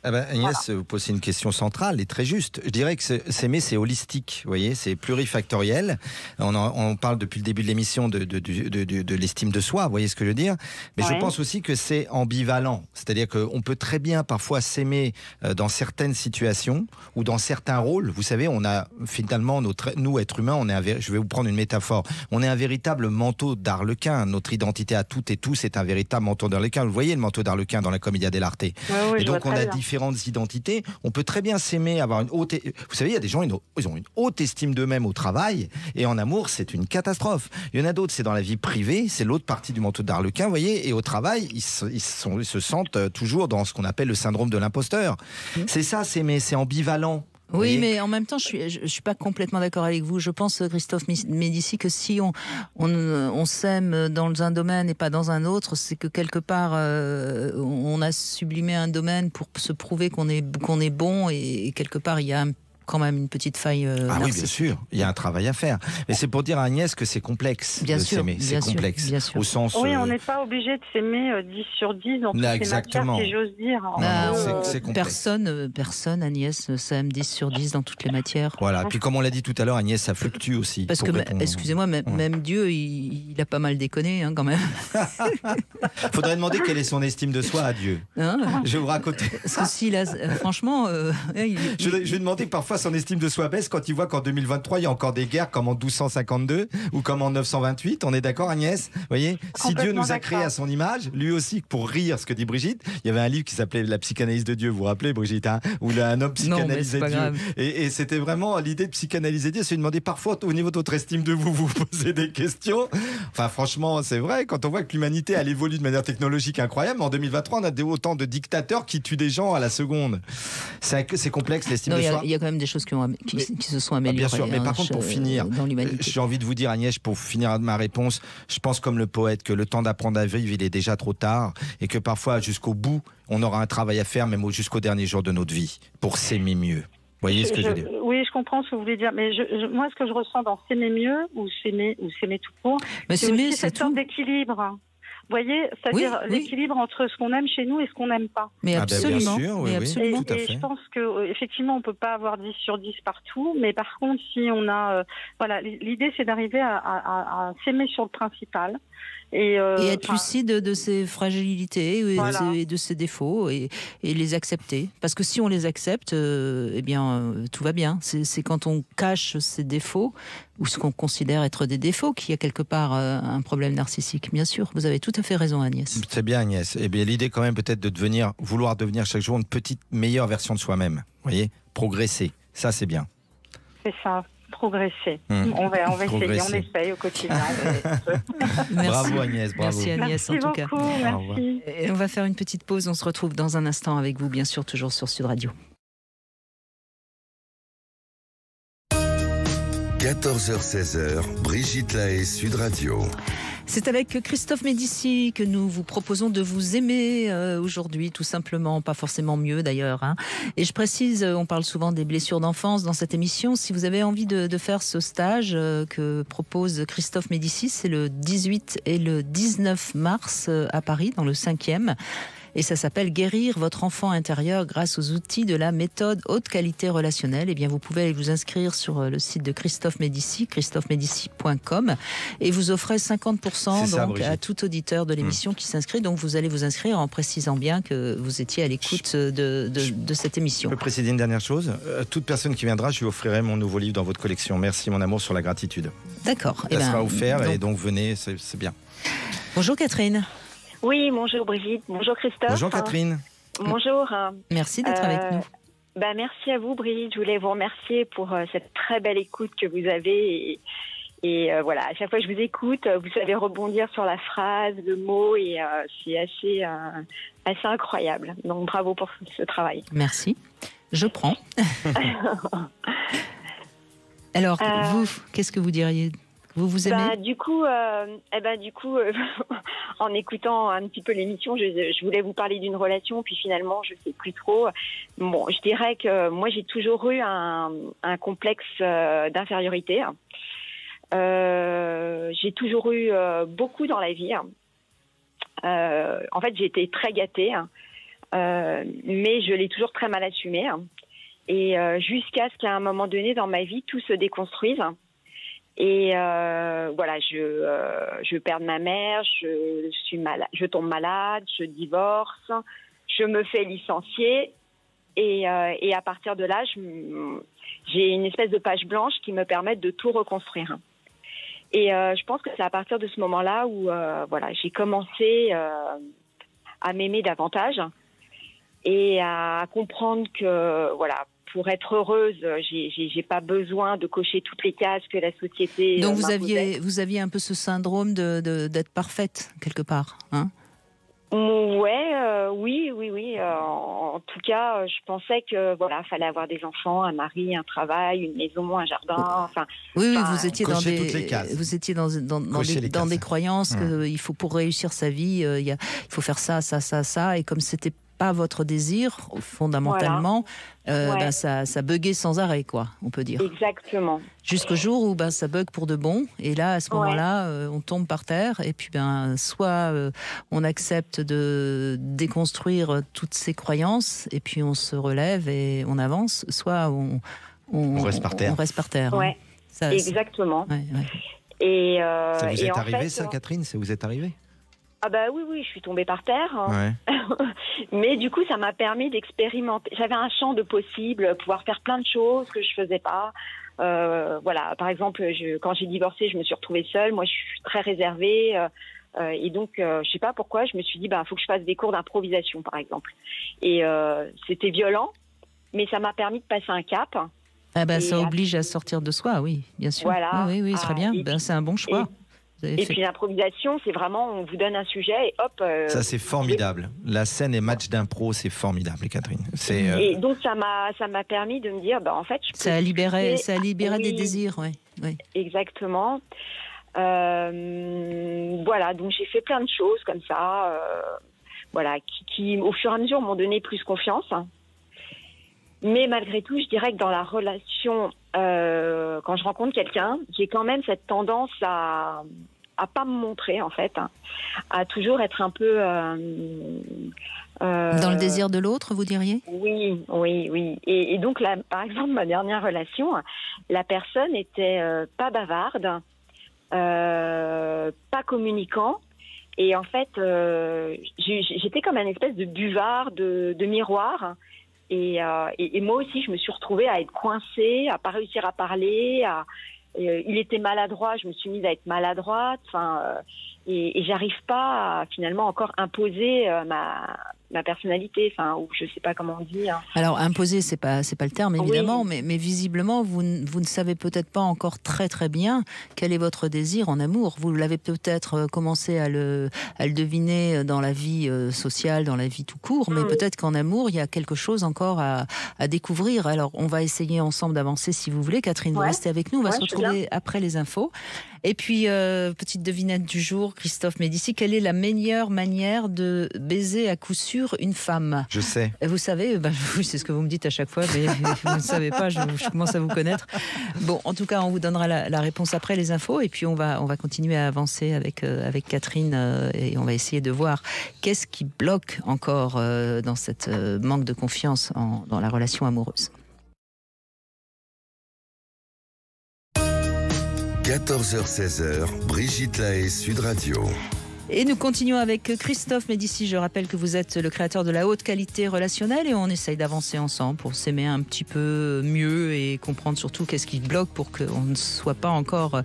Agnès, vous posez une question centrale et très juste. Je dirais que s'aimer, c'est holistique, vous voyez, c'est plurifactoriel. On parle depuis le début de l'émission de l'estime de soi, vous voyez ce que je veux dire? Mais je pense aussi que c'est ambivalent. C'est-à-dire qu'on peut très bien parfois s'aimer dans certaines situations ou dans certains rôles. Vous savez, on a finalement, nous, êtres humains, je vais vous prendre une métaphore, on est un véritable manteau d'Arlequin. Notre identité à toutes et tous est un véritable manteau d'Arlequin. Vous voyez le manteau d'Arlequin dans la Commedia dell'arte. Et donc, on a différentes identités. On peut très bien s'aimer, avoir une haute... Vous savez, il y a des gens, ils ont une haute estime d'eux-mêmes au travail, et en amour, c'est une catastrophe. Il y en a d'autres, c'est dans la vie privée, c'est l'autre partie du manteau d'Arlequin, vous voyez, et au travail, ils se sentent toujours dans ce qu'on appelle le syndrome de l'imposteur. C'est ça, s'aimer, c'est ambivalent. Oui, mais en même temps, je suis pas complètement d'accord avec vous. Je pense, Christophe Médicis, que si on s'aime dans un domaine et pas dans un autre, c'est que quelque part, on a sublimé un domaine pour se prouver qu'on est bon, et quelque part, il y a quand même une petite faille oui, bien sûr, il y a un travail à faire. Mais c'est pour dire à Agnès que c'est complexe de s'aimer. C'est complexe. Bien sûr. Au sens, oui, on n'est pas obligé de s'aimer 10 sur 10 dans toutes les matières, si j'ose dire. C'est complexe. Personne, Agnès, s'aime 10 sur 10 dans toutes les matières. Voilà, puis comme on l'a dit tout à l'heure, Agnès, ça fluctue aussi. Parce que, excusez-moi, même Dieu, il a pas mal déconné, quand même. Faudrait demander quelle est son estime de soi à Dieu. Je vais vous raconter. Parce que si, là, franchement... Je vais demander parfois son estime de soi baisse quand il voit qu'en 2023, il y a encore des guerres comme en 1252 ou comme en 928. On est d'accord, Agnès? Vous voyez, si Dieu nous a créés à son image, lui aussi, pour rire, ce que dit Brigitte, il y avait un livre qui s'appelait La psychanalyse de Dieu, vous vous rappelez, Brigitte, où un homme psychanalysait Dieu. Et c'était vraiment l'idée de psychanalyser Dieu, c'est de demander parfois, au niveau de votre estime de vous, vous posez des questions. Enfin, franchement, c'est vrai, quand on voit que l'humanité, elle évolue de manière technologique incroyable, en 2023, on a autant de dictateurs qui tuent des gens à la seconde. C'est complexe, l'estime de soi. Il y a quand même des choses qui se sont améliorées. Bien sûr, mais par contre, pour finir, j'ai envie de vous dire, Agnès, pour finir ma réponse, je pense comme le poète que le temps d'apprendre à vivre, il est déjà trop tard, et que parfois, jusqu'au bout, on aura un travail à faire, même jusqu'au dernier jour de notre vie, pour s'aimer mieux. Vous voyez ce que je veux dire? Oui, je comprends ce que vous voulez dire, mais moi, ce que je ressens dans s'aimer mieux ou s'aimer tout court, c'est aussi cette sorte d'équilibre. Vous voyez, c'est-à-dire l'équilibre entre ce qu'on aime chez nous et ce qu'on n'aime pas. Mais absolument. Bien sûr, oui, absolument. tout à fait. Et je pense qu'effectivement, on ne peut pas avoir 10 sur 10 partout, mais par contre, si on a... l'idée, c'est d'arriver à s'aimer sur le principal. Et être lucide de ses fragilités et de ses défauts et les accepter. Parce que si on les accepte, tout va bien. C'est quand on cache ses défauts ou ce qu'on considère être des défauts qu'il y a quelque part un problème narcissique. Bien sûr, vous avez tout à fait raison, Agnès. C'est bien, Agnès. Eh bien, l'idée quand même peut-être de vouloir devenir chaque jour une petite meilleure version de soi-même. Vous voyez, progresser. Ça, c'est bien. C'est ça. Progresser. On va essayer, on essaye au quotidien. Bravo Agnès, bravo. Merci Agnès, merci en tout beaucoup, cas. Merci. Et on va faire une petite pause, on se retrouve dans un instant avec vous, bien sûr, toujours sur Sud Radio. 14h-16h, Brigitte Lahaie, Sud Radio. C'est avec Christophe Médicis que nous vous proposons de vous aimer aujourd'hui, tout simplement, pas forcément mieux d'ailleurs. Et je précise, on parle souvent des blessures d'enfance dans cette émission. Si vous avez envie de faire ce stage que propose Christophe Médicis, c'est le 18 et le 19 mars à Paris, dans le 5e. Et ça s'appelle « Guérir votre enfant intérieur grâce aux outils de la méthode haute qualité relationnelle ». Eh bien, vous pouvez aller vous inscrire sur le site de Christophe Médicis, christophemédicis.com, et vous offrez 50% donc, à tout auditeur de l'émission qui s'inscrit. Donc, vous allez vous inscrire en précisant bien que vous étiez à l'écoute de cette émission. Je peux préciser une dernière chose. Toute personne qui viendra, je lui offrirai mon nouveau livre dans votre collection. Merci, mon amour sur la gratitude. D'accord. Ça sera offert et donc venez, c'est bien. Bonjour Catherine. Oui, bonjour Brigitte, bonjour Christophe. Bonjour Catherine. Bonjour. Merci d'être avec nous. Merci à vous Brigitte, je voulais vous remercier pour cette très belle écoute que vous avez Et voilà, à chaque fois que je vous écoute, vous savez rebondir sur la phrase, le mot, et c'est assez incroyable. Donc bravo pour ce travail. Merci. Je prends. Alors, vous, qu'est-ce que vous diriez ? Vous aimez ? Du coup, en écoutant un petit peu l'émission, je voulais vous parler d'une relation, puis finalement, je sais plus trop. Bon, je dirais que moi, j'ai toujours eu un complexe d'infériorité. J'ai toujours eu beaucoup dans la vie. En fait, j'ai été très gâtée, mais je l'ai toujours très mal assumé. Et jusqu'à ce qu'à un moment donné dans ma vie, tout se déconstruise. Et voilà, je perds ma mère, je tombe malade, je divorce, je me fais licencier. Et à partir de là, j'ai une espèce de page blanche qui me permet de tout reconstruire. Et je pense que c'est à partir de ce moment-là où voilà, j'ai commencé à m'aimer davantage et à comprendre que voilà, pour être heureuse, j'ai pas besoin de cocher toutes les cases que la société. Donc vous aviez un peu ce syndrome d'être parfaite quelque part, hein ? Ouais, oui. En tout cas, je pensais que voilà, fallait avoir des enfants, un mari, un travail, une maison, un jardin. Enfin, oui, vous étiez dans des croyances qu'il faut pour réussir sa vie, il faut faire ça, et comme c'était pas votre désir fondamentalement, voilà. Ça buguait sans arrêt, quoi, on peut dire. Exactement. Jusqu'au jour où ça bug pour de bon, et là à ce moment-là, on tombe par terre, et puis soit on accepte de déconstruire toutes ces croyances, et puis on se relève et on avance, soit on reste par terre. On reste par terre. Ouais. Ça, exactement. Ouais. Et ça vous est arrivé, ça, Catherine ? Ça vous est arrivé ? Ah bah oui, je suis tombée par terre. Ouais. Mais du coup, ça m'a permis d'expérimenter. J'avais un champ de possibles, pouvoir faire plein de choses que je faisais pas. Voilà, par exemple, quand j'ai divorcé, je me suis retrouvée seule. Moi, je suis très réservée. Et donc, je sais pas pourquoi, je me suis dit, faut que je fasse des cours d'improvisation, par exemple. Et c'était violent, mais ça m'a permis de passer un cap. Ça oblige à sortir de soi, oui, bien sûr. Voilà. Oui, très bien. C'est un bon choix. Et puis l'improvisation, c'est vraiment, on vous donne un sujet et hop. Ça, c'est formidable. La scène et match d'impro, c'est formidable, Catherine. Et donc ça m'a permis de me dire, en fait, ça a libéré des désirs, oui. Exactement. Voilà, donc j'ai fait plein de choses comme ça, voilà, qui au fur et à mesure m'ont donné plus confiance. Mais malgré tout, je dirais que dans la relation, quand je rencontre quelqu'un, j'ai quand même cette tendance à pas me montrer, en fait, à toujours être un peu dans le désir de l'autre, vous diriez ? Oui. Et donc là, par exemple, ma dernière relation, la personne était pas bavarde, pas communicant. Et en fait, j'étais comme un espèce de buvard, de miroir. Et moi aussi, je me suis retrouvée à être coincée, à pas réussir à parler. Il était maladroit, je me suis mise à être maladroite. Et j'arrive pas à finalement encore imposer ma personnalité, ou je sais pas comment on dit. Alors imposer, c'est pas le terme évidemment, oui. mais visiblement vous ne savez peut-être pas encore très très bien quel est votre désir en amour. Vous l'avez peut-être commencé à le deviner dans la vie sociale, dans la vie tout court, mais peut-être qu'en amour il y a quelque chose encore à découvrir. Alors on va essayer ensemble d'avancer si vous voulez. Catherine, vous restez avec nous, on va se retrouver après les infos. Et puis petite devinette du jour, Christophe Médicis, quelle est la meilleure manière de baiser à coup sûr une femme ? Je sais. Vous savez, oui, c'est ce que vous me dites à chaque fois, mais vous ne savez pas, je commence à vous connaître. Bon, en tout cas, on vous donnera la réponse après les infos, et puis on va continuer à avancer avec Catherine, et on va essayer de voir qu'est-ce qui bloque encore dans cette manque de confiance dans la relation amoureuse. 14h-16h, Brigitte Lahaie, Sud Radio. Et nous continuons avec Christophe Médicis. Je rappelle que vous êtes le créateur de la haute qualité relationnelle, et on essaye d'avancer ensemble pour s'aimer un petit peu mieux et comprendre surtout qu'est-ce qui bloque pour qu'on ne soit pas encore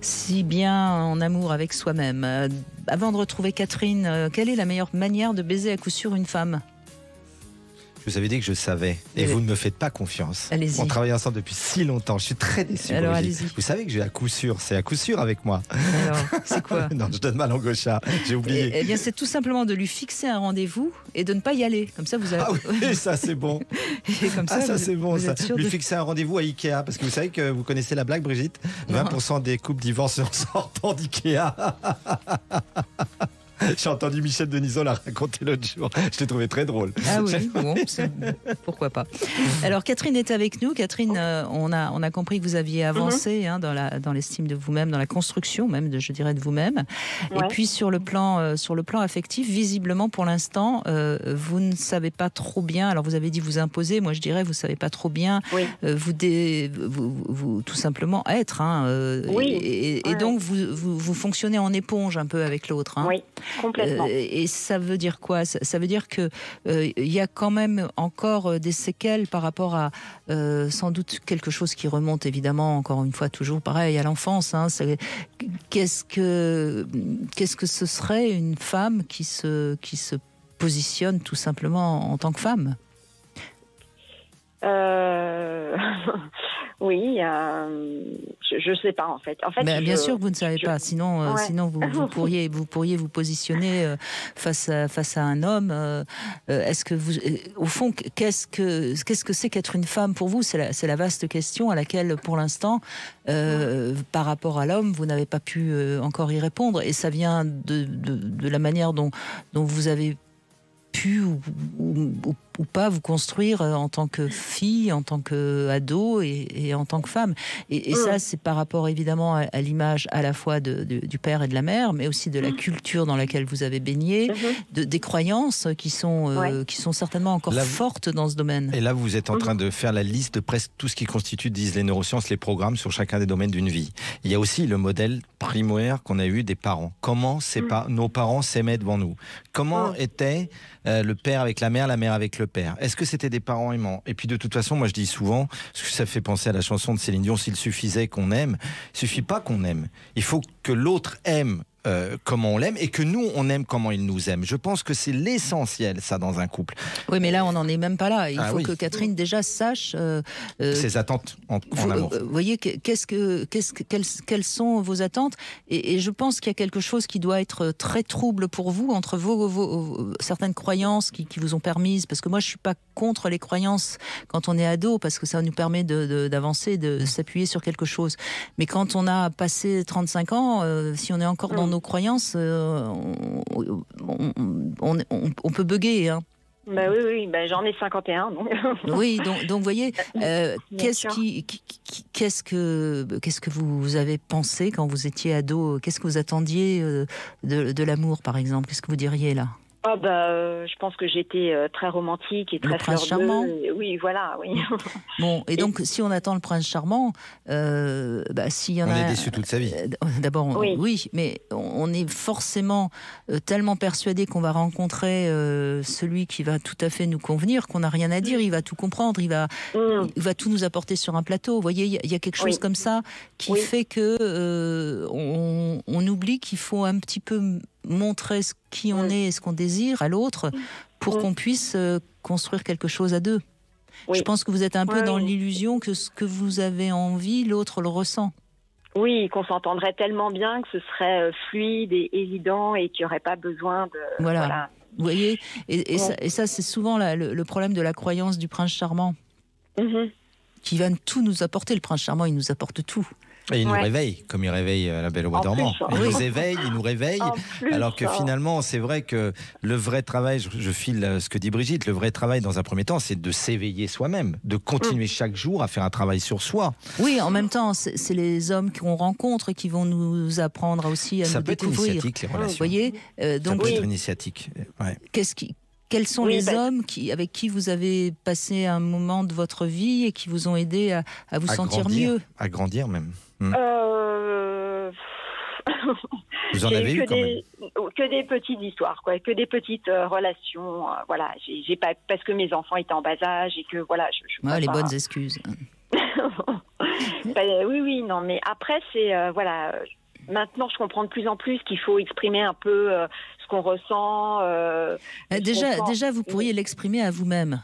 si bien en amour avec soi-même. Avant de retrouver Catherine, quelle est la meilleure manière de baiser à coup sûr une femme ? vous avais dit que je savais. Et vous ne me faites pas confiance. Allez-y. On travaille ensemble depuis si longtemps. Je suis très déçu. Alors, Brigitte. allez-y. Vous savez que j'ai à coup sûr. C'est à coup sûr avec moi. Alors, c'est quoi? Non, je donne ma langue au chat. J'ai oublié. Eh bien, c'est tout simplement de lui fixer un rendez-vous et de ne pas y aller. Comme ça, vous avez... Ah oui, ça c'est bon. Et comme ça, Ça c'est bon. vous Ça. êtes sûr Lui de- fixer un rendez-vous à Ikea. Parce que vous savez que vous connaissez la blague, Brigitte. 20% des couples divorcent en sortant d'Ikea. J'ai entendu Michel Denisot la raconter l'autre jour. Je l'ai trouvé très drôle. Ah oui, bon, pourquoi pas. Alors Catherine est avec nous. Catherine, on a compris que vous aviez avancé dans l'estime de vous-même, dans la construction même, je dirais, de vous-même. Ouais. Et puis sur le plan affectif, visiblement pour l'instant, vous ne savez pas trop bien. Alors vous avez dit vous imposer. Moi je dirais vous savez pas trop bien. Oui. Vous tout simplement être. Oui. Et donc vous fonctionnez en éponge un peu avec l'autre. Oui, complètement. Et ça veut dire quoi? Ça veut dire que il y a quand même encore des séquelles par rapport à sans doute quelque chose qui remonte évidemment encore une fois toujours pareil à l'enfance. Qu'est-ce que ce serait une femme qui se positionne tout simplement en tant que femme? Oui, je sais pas en fait. Mais bien sûr que vous ne savez pas. Sinon, Ouais. sinon vous pourriez vous positionner face à un homme. Est-ce que vous, au fond, qu'est-ce que c'est qu'être une femme pour vous? C'est la vaste question à laquelle, pour l'instant, par rapport à l'homme, vous n'avez pas pu encore y répondre. Et ça vient de la manière dont vous avez pu ou pas vous construire en tant que fille, en tant qu'ado et en tant que femme. Et ça, c'est par rapport évidemment à l'image à la fois du père et de la mère, mais aussi de la culture dans laquelle vous avez baigné, des croyances qui sont certainement encore fortes dans ce domaine. Et là, vous êtes en train de faire la liste de presque tout ce qui constitue, disent les neurosciences, les programmes sur chacun des domaines d'une vie. Il y a aussi le modèle primaire qu'on a eu des parents. Comment nos parents s'aimaient devant nous? Comment était le père avec la mère avec le père? Est-ce que c'était des parents aimants? Et puis de toute façon, moi je dis souvent, parce que ça fait penser à la chanson de Céline Dion, s'il suffisait qu'on aime, il suffit pas qu'on aime. Il faut que l'autre aime comment on l'aime et que nous, on aime comment il nous aime. Je pense que c'est l'essentiel, ça, dans un couple. Oui, mais là, on n'en est même pas là. Il faut oui. que Catherine, déjà, sache... ses attentes en amour. Vous voyez, quelles sont vos attentes? Et je pense qu'il y a quelque chose qui doit être très trouble pour vous, entre certaines croyances qui vous ont permises, parce que moi, je ne suis pas contre les croyances quand on est ado, parce que ça nous permet d'avancer, de s'appuyer sur quelque chose. Mais quand on a passé 35 ans, si on est encore dans nos croyances, on peut bugger. Hein. Bah oui, bah, j'en ai 51. Donc. Oui, donc vous voyez, qu'est-ce que vous avez pensé quand vous étiez ado? Qu'est-ce que vous attendiez de l'amour, par exemple? Qu'est-ce que vous diriez là? Je pense que j'étais très romantique et très prince charmant. Oui, voilà, oui. Bon, et donc si on attend le prince charmant, s'il y en on a... est déçu toute sa vie. D'abord, oui, mais on est forcément tellement persuadé qu'on va rencontrer celui qui va tout à fait nous convenir, qu'on n'a rien à dire, il va tout comprendre, il va tout nous apporter sur un plateau. Vous voyez, il y a quelque chose comme ça qui fait que on oublie qu'il faut un petit peu montrer qui on est et ce qu'on désire à l'autre pour qu'on puisse construire quelque chose à deux. Je pense que vous êtes un peu dans l'illusion que ce que vous avez envie, l'autre le ressent. Oui, qu'on s'entendrait tellement bien que ce serait fluide et évident et qu'il n'y aurait pas besoin de... Voilà. Vous voyez, et ça c'est souvent le problème de la croyance du prince charmant, qui va tout nous apporter. Le prince charmant, il nous apporte tout. Et il nous réveille, comme il réveille la Belle au bois dormant. Il nous éveille, il nous réveille. Alors que finalement, c'est vrai que le vrai travail, je file ce que dit Brigitte, le vrai travail dans un premier temps, c'est de s'éveiller soi-même, de continuer chaque jour à faire un travail sur soi. Oui, en même temps, c'est les hommes qu'on rencontre qui vont nous apprendre aussi à nous découvrir. Ça peut être initiatique, les relations. Vous voyez, donc, ça peut être initiatique. Ouais. Quels sont les hommes avec qui vous avez passé un moment de votre vie et qui vous ont aidé à vous sentir mieux? À grandir même. Vous en avez eu quand même? Que des petites histoires, quoi, que des petites relations. Voilà, j'ai pas, parce que mes enfants étaient en bas âge et que voilà. Les bonnes excuses. Oui, non, mais après c'est voilà. Maintenant, je comprends de plus en plus qu'il faut exprimer un peu ce qu'on ressent. Déjà, vous pourriez l'exprimer à vous-même.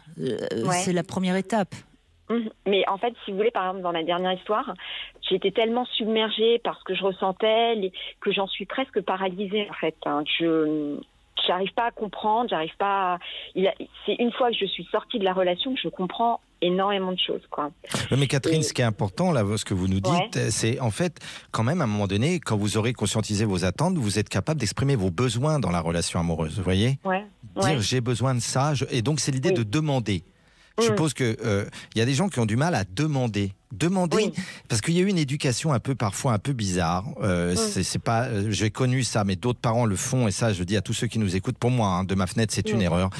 C'est la première étape. Mais en fait, si vous voulez, par exemple, dans ma dernière histoire, j'étais tellement submergée par ce que je ressentais que j'en suis presque paralysée, en fait. Je n'arrive pas à comprendre, c'est une fois que je suis sortie de la relation que je comprends énormément de choses, quoi. Mais Catherine, ce qui est important, là, ce que vous nous dites, c'est en fait, quand même, à un moment donné, quand vous aurez conscientisé vos attentes, vous êtes capable d'exprimer vos besoins dans la relation amoureuse, vous voyez ? Dire j'ai besoin de ça, et donc c'est l'idée de demander. Je suppose qu'il y a des gens qui ont du mal à demander, parce qu'il y a eu une éducation parfois un peu bizarre. C'est pas, j'ai connu ça, mais d'autres parents le font, et ça, je dis à tous ceux qui nous écoutent, pour moi, de ma fenêtre, c'est une erreur.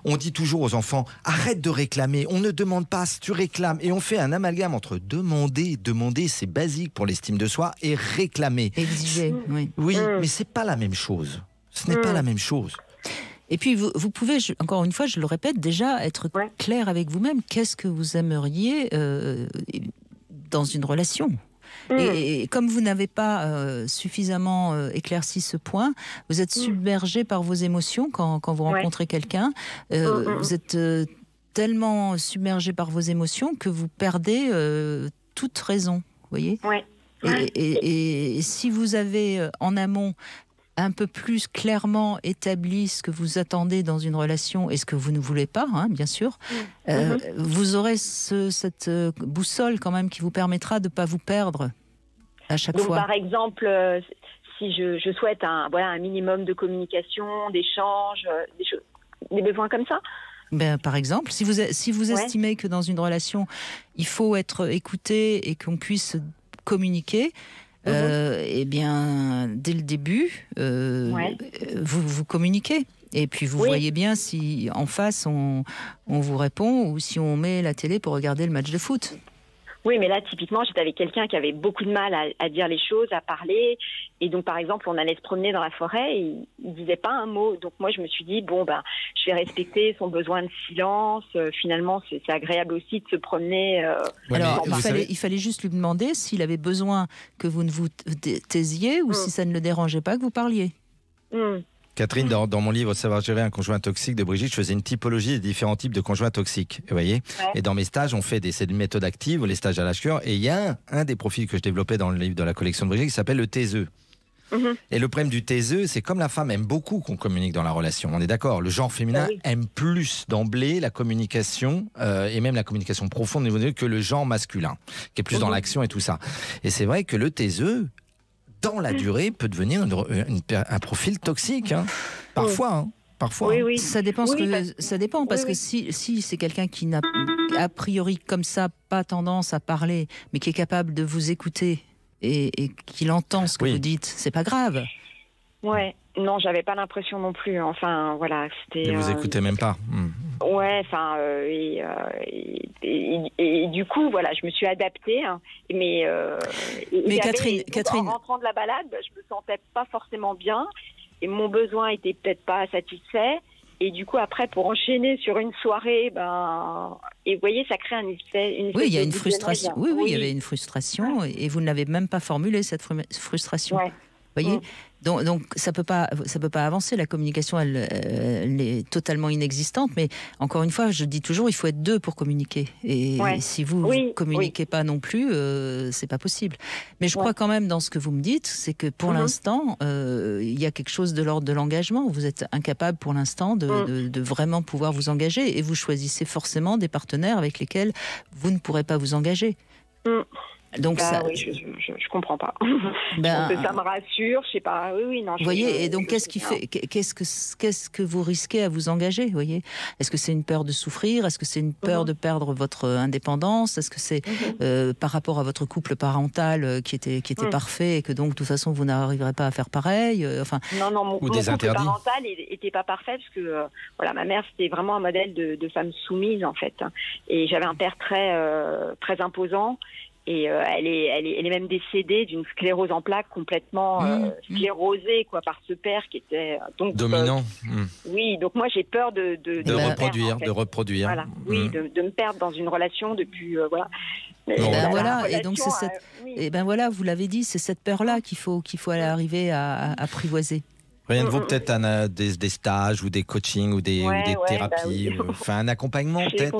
On dit toujours aux enfants, arrête de réclamer, on ne demande pas, tu réclames, et on fait un amalgame entre demander, c'est basique pour l'estime de soi, et réclamer. Exiger, oui, mais c'est pas la même chose. Ce n'est pas la même chose. Et puis, vous pouvez, encore une fois, je le répète, déjà être clair avec vous-même. Qu'est-ce que vous aimeriez dans une relation ? Et comme vous n'avez pas suffisamment éclairci ce point, vous êtes submergé par vos émotions quand vous rencontrez quelqu'un. Vous êtes tellement submergé par vos émotions que vous perdez toute raison, vous voyez ? Et si vous avez en amont un peu plus clairement établi ce que vous attendez dans une relation et ce que vous ne voulez pas, bien sûr, vous aurez cette boussole quand même qui vous permettra de ne pas vous perdre à chaque fois. Par exemple, si je souhaite un minimum de communication, d'échange, des besoins comme ça. Par exemple, si vous estimez que dans une relation, il faut être écouté et qu'on puisse communiquer, eh bien, dès le début, vous communiquez. Et puis vous voyez bien si en face on vous répond ou si on met la télé pour regarder le match de foot. Oui, mais là, typiquement, j'étais avec quelqu'un qui avait beaucoup de mal à dire les choses, à parler. Et donc, par exemple, on allait se promener dans la forêt et il disait pas un mot. Donc, moi, je me suis dit, je vais respecter son besoin de silence. Finalement, c'est agréable aussi de se promener. Alors, il fallait juste lui demander s'il avait besoin que vous ne vous taisiez ou si ça ne le dérangeait pas que vous parliez. Catherine, dans mon livre « Savoir gérer un conjoint toxique » de Brigitte, je faisais une typologie des différents types de conjoints toxiques. Vous voyez ? Et dans mes stages, on fait c'est une méthode active, les stages à l'âge cœur. Et il y a un des profils que je développais dans le livre de la collection de Brigitte qui s'appelle le taiseux. Et le problème du taiseux, c'est comme la femme aime beaucoup qu'on communique dans la relation. On est d'accord ? Le genre féminin aime plus d'emblée la communication, et même la communication profonde que le genre masculin, qui est plus dans l'action et tout ça. Et c'est vrai que le taiseux, dans la durée, peut devenir un profil toxique. Parfois. Oui. Ça dépend, parce que si c'est quelqu'un qui n'a a priori comme ça pas tendance à parler, mais qui est capable de vous écouter et qu'il entend ce que vous dites, c'est pas grave. Ouais. Non, j'avais pas l'impression non plus. Enfin, voilà, c'était. Et vous écoutez même pas. Et du coup, voilà, je me suis adaptée. Mais Catherine, en rentrant de la balade, je me sentais pas forcément bien et mon besoin était peut-être pas satisfait. Et du coup, après, pour enchaîner sur une soirée, et vous voyez, ça crée une il y a une frustration. Oui, il y avait une frustration et vous ne l'avez même pas formulée, cette frustration. Vous voyez, donc ça peut pas avancer. La communication, elle est totalement inexistante. Mais encore une fois, je dis toujours, il faut être deux pour communiquer. Et si vous communiquez pas non plus, c'est pas possible. Mais je crois quand même dans ce que vous me dites, c'est que pour l'instant, il y a quelque chose de l'ordre de l'engagement. Vous êtes incapable pour l'instant de vraiment pouvoir vous engager, et vous choisissez forcément des partenaires avec lesquels vous ne pourrez pas vous engager. Donc je comprends pas. Ça me rassure, je sais pas. Non. Vous voyez, et donc qu'est-ce que vous risquez à vous engager, vous voyez ? Est-ce que c'est une peur de souffrir ? Est-ce que c'est une peur de perdre votre indépendance ? Est-ce que c'est par rapport à votre couple parental qui était parfait et que donc de toute façon vous n'arriverez pas à faire pareil ? Non, mon couple parental n'était pas parfait parce que ma mère c'était vraiment un modèle de femme soumise en fait, et j'avais un père très imposant. Et elle est même décédée d'une sclérose en plaques complètement sclérosée par ce père qui était donc dominant. Oui, donc moi j'ai peur de reproduire. Voilà, de me perdre dans une relation depuis et donc c'est cette vous l'avez dit, c'est cette peur-là qu'il faut arriver à apprivoiser. Rien de vous, peut-être des stages ou des coachings ou des thérapies, enfin un accompagnement peut-être.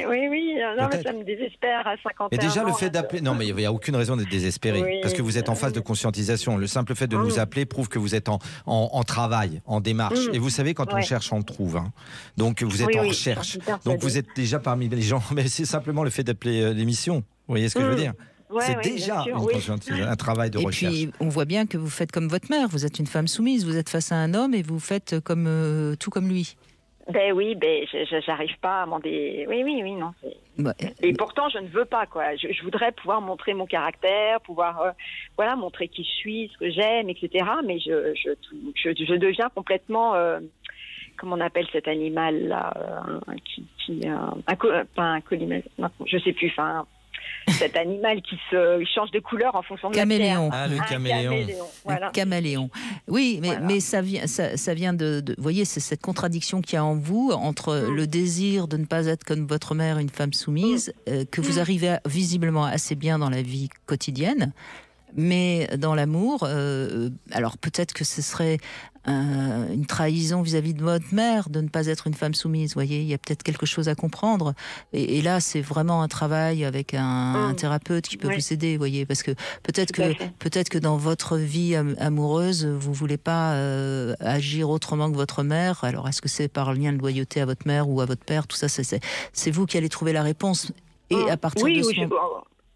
Oui, non, mais ça me désespère à 51 ans. Et déjà le fait d'appeler, non mais il n'y a aucune raison d'être désespéré, parce que vous êtes en phase de conscientisation. Le simple fait de nous appeler prouve que vous êtes en travail, en démarche. Et vous savez, quand on cherche, on trouve. Hein. Donc vous êtes en recherche. Donc vous êtes déjà parmi les gens, mais c'est simplement le fait d'appeler l'émission. Vous voyez ce que je veux dire? C'est déjà un travail de recherche. Et puis, on voit bien que vous faites comme votre mère. Vous êtes une femme soumise. Vous êtes face à un homme et vous faites tout comme lui. J'arrive pas à m'en Oui, non. Et pourtant, je ne veux pas, quoi. Je voudrais pouvoir montrer mon caractère, pouvoir, montrer qui je suis, ce que j'aime, etc. Mais je deviens complètement, comment on appelle cet animal-là, pas un collimètre, je sais plus, enfin... Cet animal qui change de couleur en fonction de caméléon. la terre. Le caméléon. Voilà. Le caméléon. Oui, mais ça vient de... Vous voyez, c'est cette contradiction qu'il y a en vous entre le désir de ne pas être comme votre mère, une femme soumise, que vous arrivez visiblement assez bien dans la vie quotidienne, mais dans l'amour, alors peut-être que ce serait une trahison vis-à-vis de votre mère de ne pas être une femme soumise. Vous voyez, il y a peut-être quelque chose à comprendre. Et là, c'est vraiment un travail avec un thérapeute qui peut vous aider. Vous voyez, parce que peut-être que dans votre vie amoureuse, vous voulez pas agir autrement que votre mère. Alors, est-ce que c'est par lien de loyauté à votre mère ou à votre père? Tout ça, c'est vous qui allez trouver la réponse. Et à partir de ce moment...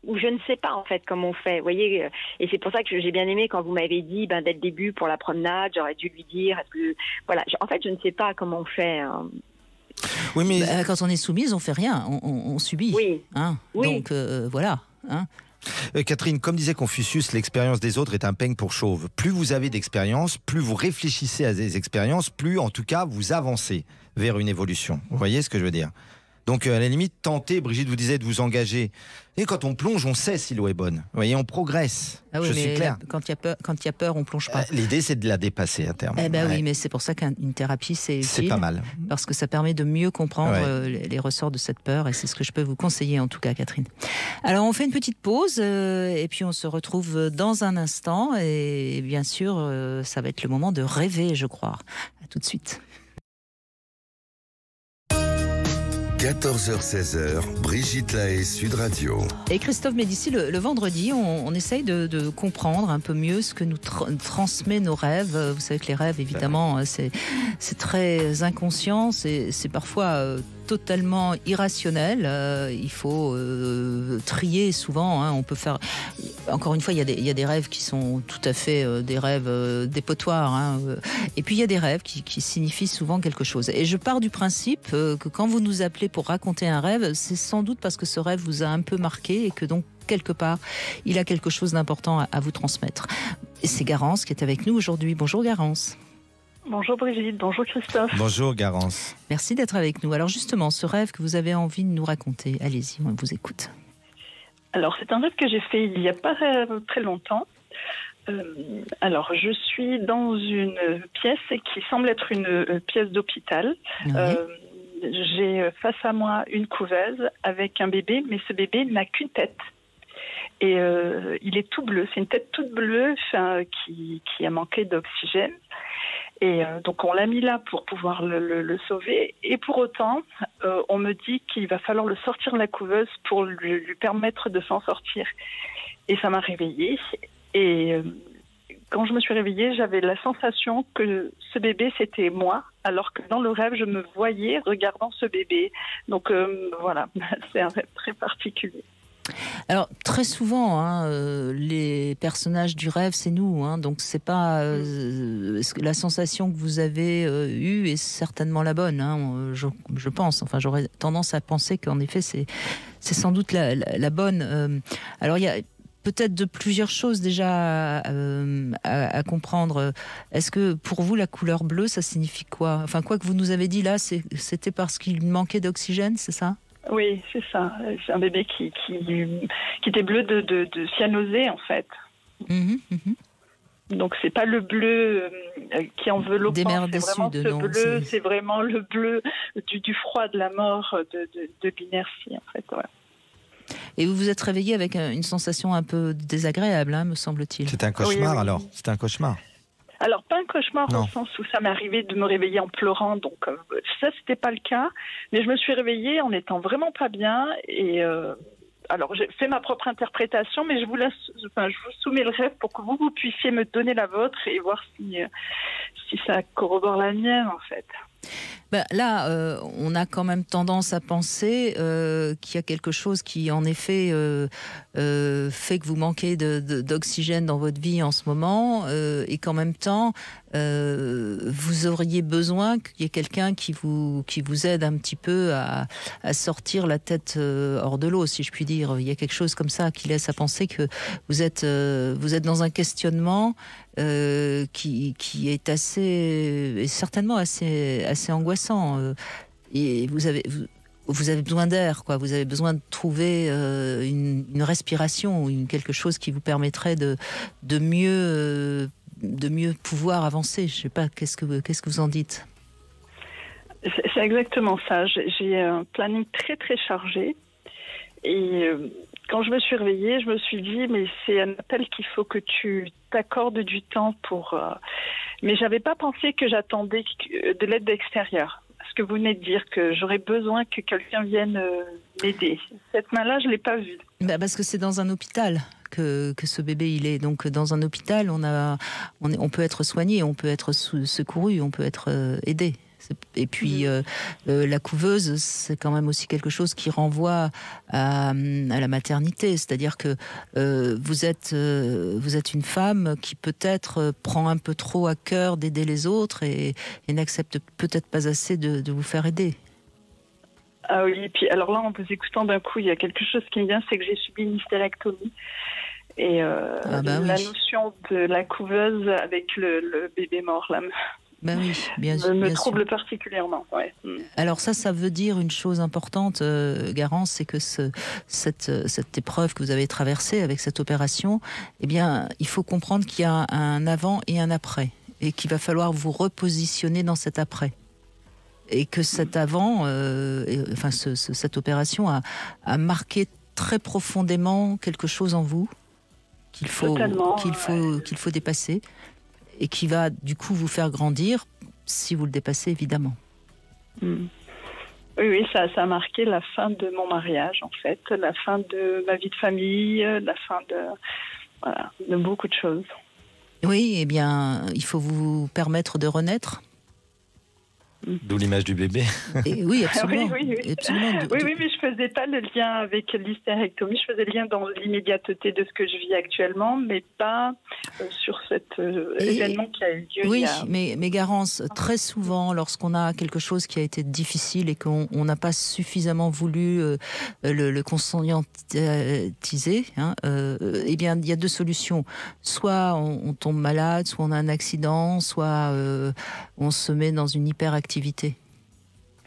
Ou je ne sais pas en fait comment on fait, vous voyez, et c'est pour ça que j'ai bien aimé quand vous m'avez dit, dès le début pour la promenade, j'aurais dû lui dire, en fait, je ne sais pas comment on fait. Oui, mais quand on est soumise, on fait rien, on subit. Oui. Hein. Oui. Donc voilà. Hein. Catherine, comme disait Confucius, l'expérience des autres est un peigne pour chauve. Plus vous avez d'expérience, plus vous réfléchissez à des expériences, plus en tout cas vous avancez vers une évolution. Vous voyez ce que je veux dire? Donc, à la limite, tentez, Brigitte vous disait, de vous engager. Et quand on plonge, on sait si l'eau est bonne. Vous voyez, on progresse. Ah oui, je suis clair. Quand il y a peur, on plonge pas. L'idée, c'est de la dépasser à terme. Oui, mais c'est pour ça qu'une thérapie, c'est utile. C'est pas mal. Parce que ça permet de mieux comprendre les ressorts de cette peur. Et c'est ce que je peux vous conseiller, en tout cas, Catherine. Alors, on fait une petite pause. Et puis, on se retrouve dans un instant. Et bien sûr, ça va être le moment de rêver, je crois. À tout de suite. 14h-16h, Brigitte Lahaie, Sud Radio. Et Christophe Médicis, le vendredi, on essaye de comprendre un peu mieux ce que nous transmet nos rêves. Vous savez que les rêves, évidemment, c'est très inconscient, c'est parfois totalement irrationnel. Il faut trier souvent. On peut faire... Encore une fois, il y a des rêves qui sont tout à fait des rêves dépotoirs. Et puis, il y a des rêves qui signifient souvent quelque chose. Et je pars du principe que quand vous nous appelez pour raconter un rêve, c'est sans doute parce que ce rêve vous a un peu marqué et que donc, quelque part, il a quelque chose d'important à vous transmettre. Et c'est Garance qui est avec nous aujourd'hui. Bonjour Garance. Bonjour Brigitte, bonjour Christophe. Bonjour Garance. Merci d'être avec nous. Alors justement, ce rêve que vous avez envie de nous raconter, allez-y, on vous écoute. Alors c'est un rêve que j'ai fait il n'y a pas très longtemps. Alors je suis dans une pièce qui semble être une pièce d'hôpital. Oui. J'ai face à moi une couveuse avec un bébé, mais ce bébé n'a qu'une tête. Et il est tout bleu, c'est une tête toute bleue qui a manqué d'oxygène. Et donc on l'a mis là pour pouvoir le sauver. Et pour autant, on me dit qu'il va falloir le sortir de la couveuse pour lui permettre de s'en sortir. Et ça m'a réveillée. Et quand je me suis réveillée, j'avais la sensation que ce bébé, c'était moi, alors que dans le rêve, je me voyais regardant ce bébé. Donc voilà, c'est un rêve très particulier. Alors très souvent, les personnages du rêve, c'est nous. Donc c'est pas la sensation que vous avez eue est certainement la bonne. Je pense. Enfin, j'aurais tendance à penser qu'en effet, c'est sans doute la bonne. Alors il y a peut-être de plusieurs choses déjà à comprendre. Est-ce que pour vous la couleur bleue, ça signifie quoi? Enfin, quoi que vous nous avez dit là, c'était parce qu'il manquait d'oxygène, c'est ça? Oui, c'est ça. C'est un bébé qui était bleu de cyanosé, en fait. Donc, c'est pas le bleu qui enveloppe. Des mers du Sud, non. C'est vraiment le bleu du froid, de la mort, de l'inertie, en fait. Ouais. Et vous vous êtes réveillé avec une sensation un peu désagréable, me semble-t-il. C'est un cauchemar, oui. alors? C'est un cauchemar? Alors, pas un cauchemar Non. au sens où ça m'est arrivé de me réveiller en pleurant, donc ça, c'était pas le cas. Mais je me suis réveillée en étant vraiment pas bien. Et alors, j'ai fait ma propre interprétation, mais je vous soumets le rêve pour que vous puissiez me donner la vôtre et voir si ça corrobore la mienne, en fait. Ben là, on a quand même tendance à penser qu'il y a quelque chose qui, en effet, fait que vous manquez d'oxygène dans votre vie en ce moment, et qu'en même temps, vous auriez besoin qu'il y ait quelqu'un qui vous aide un petit peu à sortir la tête hors de l'eau, si je puis dire. Il y a quelque chose comme ça qui laisse à penser que vous êtes dans un questionnement qui est certainement assez angoissant. Et vous avez besoin d'air, quoi. Vous avez besoin de trouver une respiration, quelque chose qui vous permettrait de mieux pouvoir avancer. Je sais pas, qu'est-ce que vous en dites? C'est exactement ça. J'ai un planning très très chargé. Et quand je me suis réveillée, je me suis dit, mais c'est un appel qu'il faut que tu t'accordes du temps pour... Mais j'avais pas pensé que j'attendais de l'aide extérieure. Ce que vous venez de dire, que j'aurais besoin que quelqu'un vienne m'aider. Cette main-là, je l'ai pas vue. Parce que c'est dans un hôpital que ce bébé il est. Donc dans un hôpital, on peut être soigné, on peut être secouru, on peut être aidé. Et puis la couveuse, c'est quand même aussi quelque chose qui renvoie à la maternité. C'est-à-dire que vous êtes une femme qui peut-être prend un peu trop à cœur d'aider les autres et n'accepte peut-être pas assez de vous faire aider. Ah oui, et puis alors là, en vous écoutant d'un coup, il y a quelque chose qui me vient, c'est que j'ai subi une hystérectomie. Et la notion de la couveuse avec le bébé mort, là, oui, bien sûr. me trouble particulièrement. Ouais. Alors ça veut dire une chose importante, Garance, c'est que cette épreuve que vous avez traversée avec cette opération, eh bien, il faut comprendre qu'il y a un avant et un après, et qu'il va falloir vous repositionner dans cet après. Et que cet avant, cette opération a marqué très profondément quelque chose en vous qu'il faut dépasser et qui va du coup vous faire grandir si vous le dépassez évidemment. Oui, ça a marqué la fin de mon mariage en fait, la fin de ma vie de famille, la fin de beaucoup de choses. Oui, eh bien, il faut vous permettre de renaître. D'où l'image du bébé. Et oui, absolument. Oui, mais je faisais pas le lien avec l'hystérectomie. Je faisais le lien dans l'immédiateté de ce que je vis actuellement, mais pas sur cet événement qui a eu lieu. Oui, mais Garance, très souvent, lorsqu'on a quelque chose qui a été difficile et qu'on n'a pas suffisamment voulu le conscientiser, eh bien, il y a deux solutions. Soit on tombe malade, soit on a un accident, soit on se met dans une hyperactivité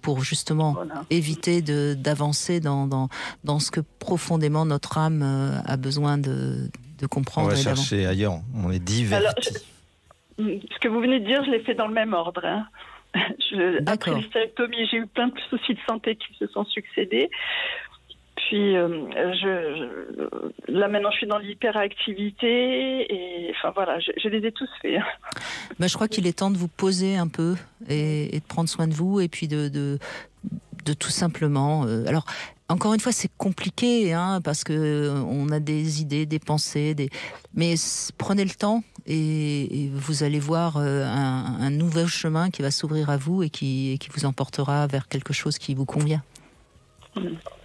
pour justement éviter d'avancer dans ce que profondément notre âme a besoin de comprendre. On va chercher ailleurs, on est divertis. Ce que vous venez de dire, je l'ai fait dans le même ordre. Après l'hystérectomie, j'ai eu plein de soucis de santé qui se sont succédés. Puis là maintenant je suis dans l'hyperactivité et enfin voilà, je les ai tous faits. Je crois qu'il est temps de vous poser un peu et de prendre soin de vous et puis de tout simplement. Alors encore une fois c'est compliqué parce que on a des idées, des pensées, mais prenez le temps et vous allez voir un nouveau chemin qui va s'ouvrir à vous et qui vous emportera vers quelque chose qui vous convient.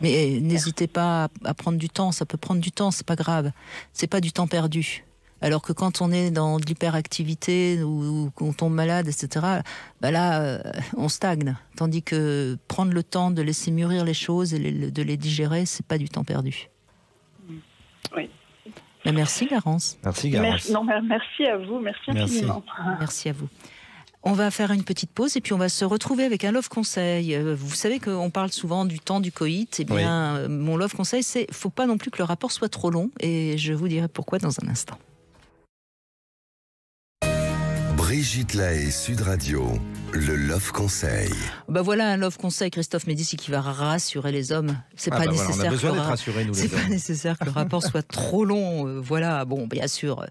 Mais n'hésitez pas à prendre du temps, ça peut prendre du temps, c'est pas grave, c'est pas du temps perdu. Alors que quand on est dans de l'hyperactivité ou qu'on tombe malade, etc., là, on stagne. Tandis que prendre le temps de laisser mûrir les choses et de les digérer, c'est pas du temps perdu. Oui. Merci Garance. Merci Garance. Merci à vous, merci infiniment. Merci à vous. On va faire une petite pause et puis on va se retrouver avec un love conseil. Vous savez qu'on parle souvent du temps du coït. Eh bien, mon love conseil, c'est faut pas non plus que le rapport soit trop long et je vous dirai pourquoi dans un instant. Brigitte Lahaie, Sud Radio, le Love Conseil. Bah voilà un Love Conseil, Christophe Médicis, qui va rassurer les hommes. C'est pas nécessaire. Voilà, on a besoin d'être rassurés, nous les hommes. C'est pas nécessaire que le rapport soit trop long. Voilà, bon, bien sûr.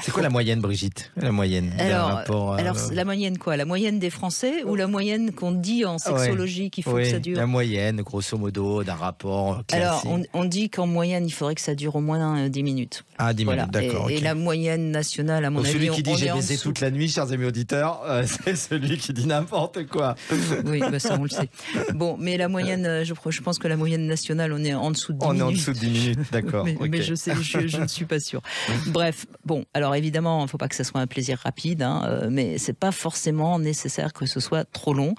C'est quoi la moyenne, Brigitte? La moyenne d'un rapport, alors la moyenne quoi? La moyenne des Français ou la moyenne qu'on dit en sexologie qu'il faut que ça dure? La moyenne, grosso modo, d'un rapport classique. Alors, on dit qu'en moyenne, il faudrait que ça dure au moins 10 minutes. Ah, 10 minutes, d'accord. Et la moyenne nationale, à mon avis, celui qui dit j'ai on est baisé toute la nuit, chers amis auditeurs, c'est celui qui dit n'importe quoi. Oui, bah ça on le sait. Bon, mais la moyenne, je pense que la moyenne nationale, on est en dessous de 10 minutes. On est en dessous de 10 minutes, d'accord. mais je sais, je ne suis pas sûre. Bref, bon, alors évidemment, il ne faut pas que ça soit un plaisir rapide, hein, mais c'est pas forcément nécessaire que ce soit trop long.